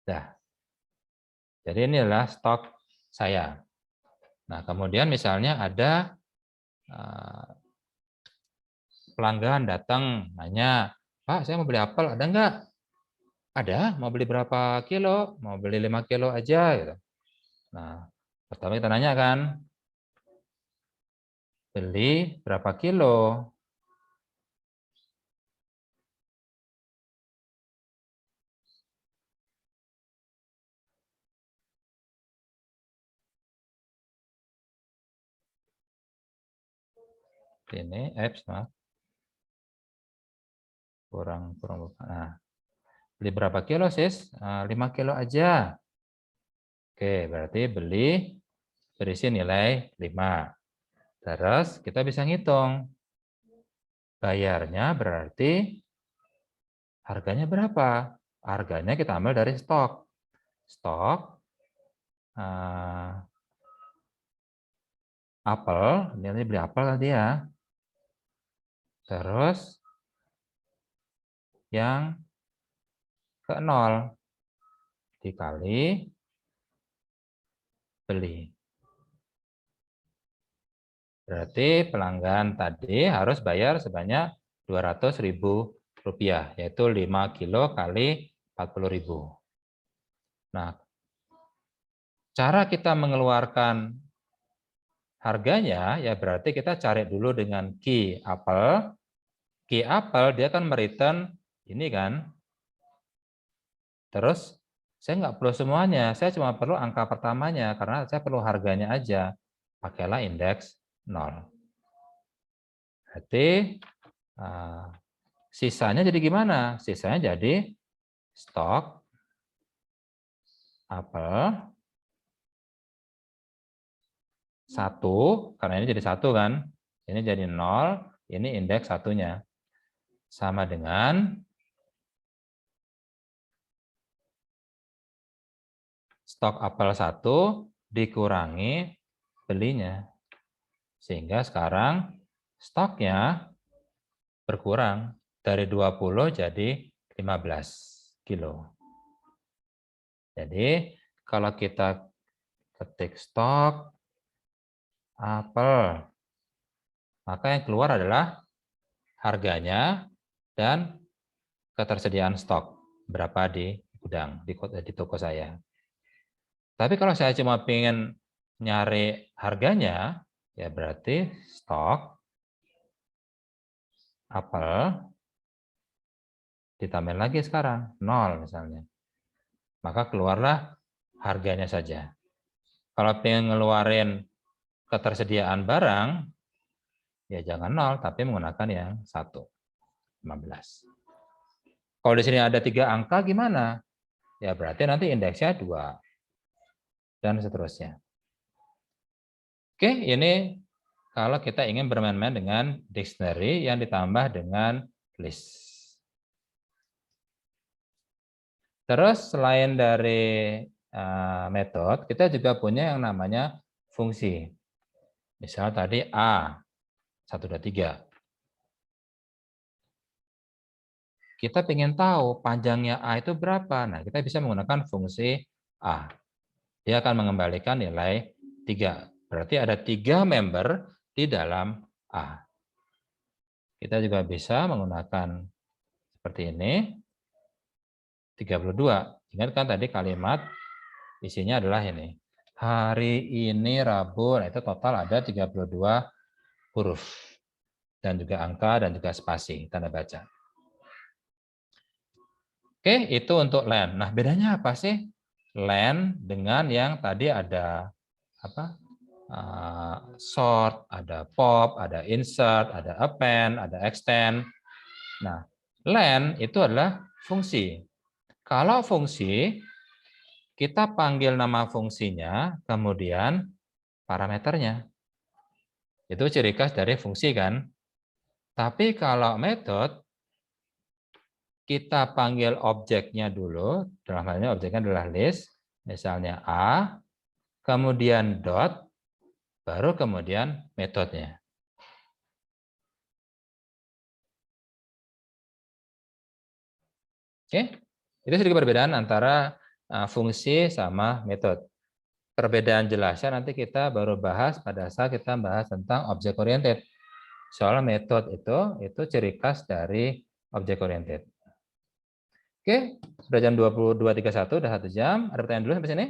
Nah, jadi inilah stok saya. Nah, kemudian misalnya ada pelanggan datang nanya, Pak, saya mau beli apel, ada enggak? Ada, mau beli berapa kilo? Mau beli 5 kilo aja. Gitu. Nah, pertama kita nanya kan, beli berapa kilo? Ini apps, nah, kurang. Nah, beli berapa kilo, sis? 5 kilo aja. Oke, berarti berisi nilai 5. Terus kita bisa ngitung. Bayarnya berarti harganya berapa? Harganya kita ambil dari stok. Stok apel, ini beli apel tadi ya. Terus yang ke 0 dikali beli. Berarti pelanggan tadi harus bayar sebanyak Rp200.000, yaitu 5 kilo kali 40.000. Nah, cara kita mengeluarkan harganya ya berarti kita cari dulu dengan key apel. Key apel dia kan mereturn ini kan. Terus saya nggak perlu semuanya, saya cuma perlu angka pertamanya karena saya perlu harganya aja. Pakailah indeks 0. Berarti sisanya jadi gimana? Sisanya jadi stok apel 1, karena ini jadi 1 kan. Ini jadi 0, ini indeks 1-nya. Sama dengan stok apel 1 dikurangi belinya. Sehingga sekarang stoknya berkurang dari 20 jadi 15 kilo. Jadi kalau kita ketik stok apel, maka yang keluar adalah harganya dan ketersediaan stok berapa di gudang, di toko saya. Tapi kalau saya cuma pengen nyari harganya, ya berarti stok apel ditambah lagi sekarang 0 misalnya. Maka keluarlah harganya saja. Kalau pengen ngeluarin ketersediaan barang, ya jangan 0, tapi menggunakan yang 1, 15. Kalau di sini ada 3 angka gimana? Ya berarti nanti indeksnya 2. Dan seterusnya. Oke, ini kalau kita ingin bermain-main dengan dictionary yang ditambah dengan list. Terus selain dari metode, kita juga punya yang namanya fungsi. Misal tadi A, 1, 2, 3. Kita ingin tahu panjangnya A itu berapa. Nah, kita bisa menggunakan fungsi A. Dia akan mengembalikan nilai 3. Berarti ada 3 member di dalam A. Kita juga bisa menggunakan seperti ini. 32. Ingat kan tadi kalimat isinya adalah ini. Hari ini Rabu, nah itu total ada 32 huruf. Dan juga angka dan juga spasi, tanda baca. Oke, itu untuk len. Nah, bedanya apa sih len dengan yang tadi ada apa? Sort, ada pop, ada insert, ada append, ada extend. Nah, len itu adalah fungsi. Kalau fungsi, kita panggil nama fungsinya, kemudian parameternya. Itu ciri khas dari fungsi kan. Tapi kalau metode, kita panggil objeknya dulu, dalam hal ini objeknya adalah list, misalnya A, kemudian dot, baru kemudian metodenya. Oke, itu sedikit perbedaan antara fungsi sama metode. Perbedaan jelasnya nanti kita baru bahas pada saat kita bahas tentang object oriented. Soal metode itu ciri khas dari object oriented. Oke, sudah jam 22.31, udah 1 jam. Ada pertanyaan dulu sampai sini?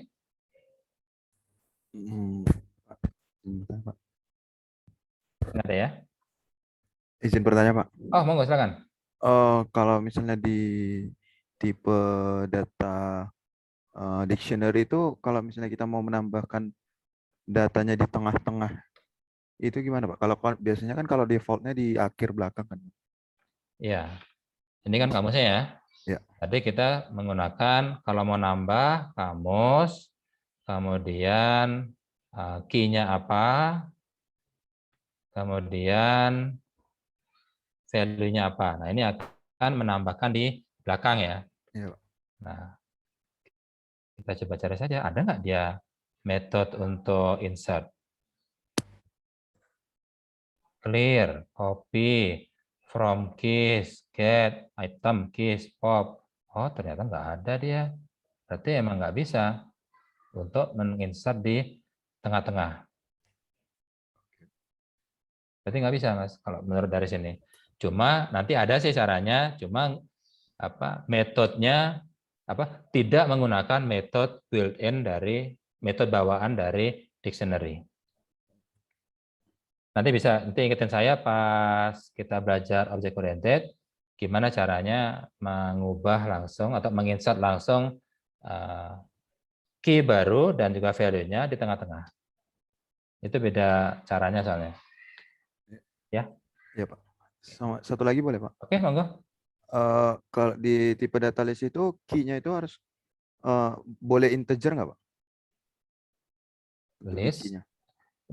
Pak. Nggak ada ya? Izin bertanya, Pak. Oh, monggo silakan. Kalau misalnya di tipe data dictionary itu, kalau misalnya kita mau menambahkan datanya di tengah-tengah, itu gimana, Pak? Kalau biasanya kan kalau defaultnya di akhir belakang kan? Ya, ini kan kamusnya ya. Ya. Tadi kita menggunakan kalau mau nambah kamus, kemudian key-nya apa, kemudian value-nya apa. Nah, ini akan menambahkan di belakang ya. Iya, Pak. Nah, kita coba cari saja, ada nggak dia metode untuk insert? Clear, copy, from keys, get, item, keys, pop. Oh, ternyata nggak ada dia. Berarti emang nggak bisa untuk menginsert di tengah-tengah. Berarti nggak bisa, Mas, kalau menurut dari sini. Cuma nanti ada sih caranya, cuma metodenya tidak menggunakan metode built-in dari metode bawaan dari dictionary. Nanti ingetin saya pas kita belajar object oriented, gimana caranya mengubah langsung atau menginsert langsung key baru dan juga value-nya di tengah-tengah. Itu beda caranya soalnya. Ya. Iya, Pak. Satu lagi boleh, Pak? Oke, monggo. Kalau di tipe data list itu key-nya itu harus boleh integer nggak, Pak? Untuk di List. key-nya.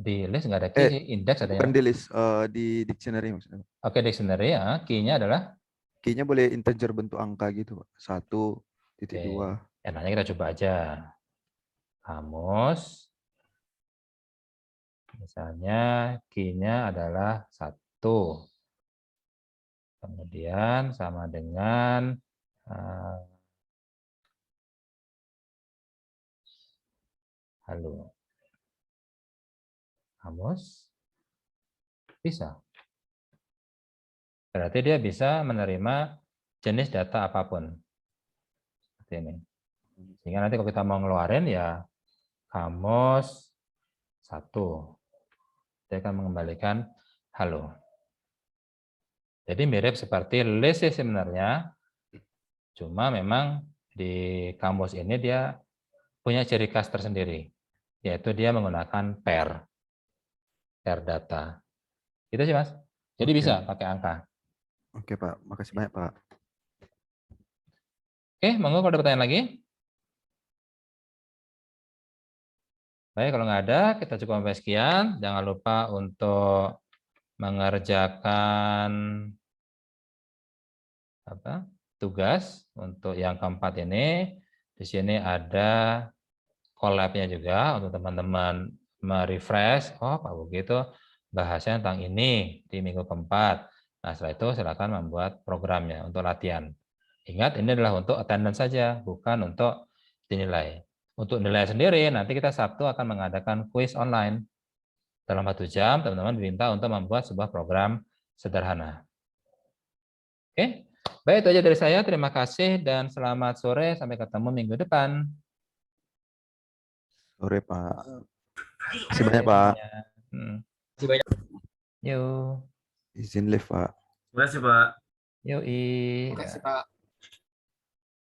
Di list nggak ada key sih, index adanya. Bukan di list, di dictionary maksudnya. Oke, dictionary ya, key-nya adalah? Key-nya boleh integer bentuk angka gitu, Pak. 1.2. Enaknya kita coba aja. Kamus. Misalnya key-nya adalah 1. Kemudian sama dengan halo. Kamus bisa. Berarti dia bisa menerima jenis data apapun. Seperti ini. Sehingga nanti kalau kita mau ngeluarin ya kamus 1. Dia akan mengembalikan halo. Jadi mirip seperti list sebenarnya. Cuma memang di kamus ini dia punya ciri khas tersendiri. Yaitu dia menggunakan pair data. Gitu sih, Mas. Jadi bisa pakai angka. Oke, Pak. Makasih banyak, Pak. Oke, monggo kalau ada pertanyaan lagi. Baik, kalau nggak ada, kita cukup sampai sekian. Jangan lupa untuk mengerjakan tugas untuk yang keempat ini. Di sini ada collab-nya juga untuk teman-teman merefresh. Oh, Pak begitu bahasanya tentang ini di minggu keempat. Nah, setelah itu silakan membuat programnya untuk latihan. Ingat, ini adalah untuk attendance saja, bukan untuk dinilai. Untuk nilai sendiri, nanti kita Sabtu akan mengadakan quiz online. Dalam 1 jam, teman-teman diminta untuk membuat sebuah program sederhana. Oke, baik, itu aja dari saya. Terima kasih dan selamat sore. Sampai ketemu minggu depan. Sore, Pak. Terima kasih banyak, Pak. Terima kasih banyak. Yuk. Izin live, Pak. Terima kasih, Pak. Yuk. Terima kasih, Pak.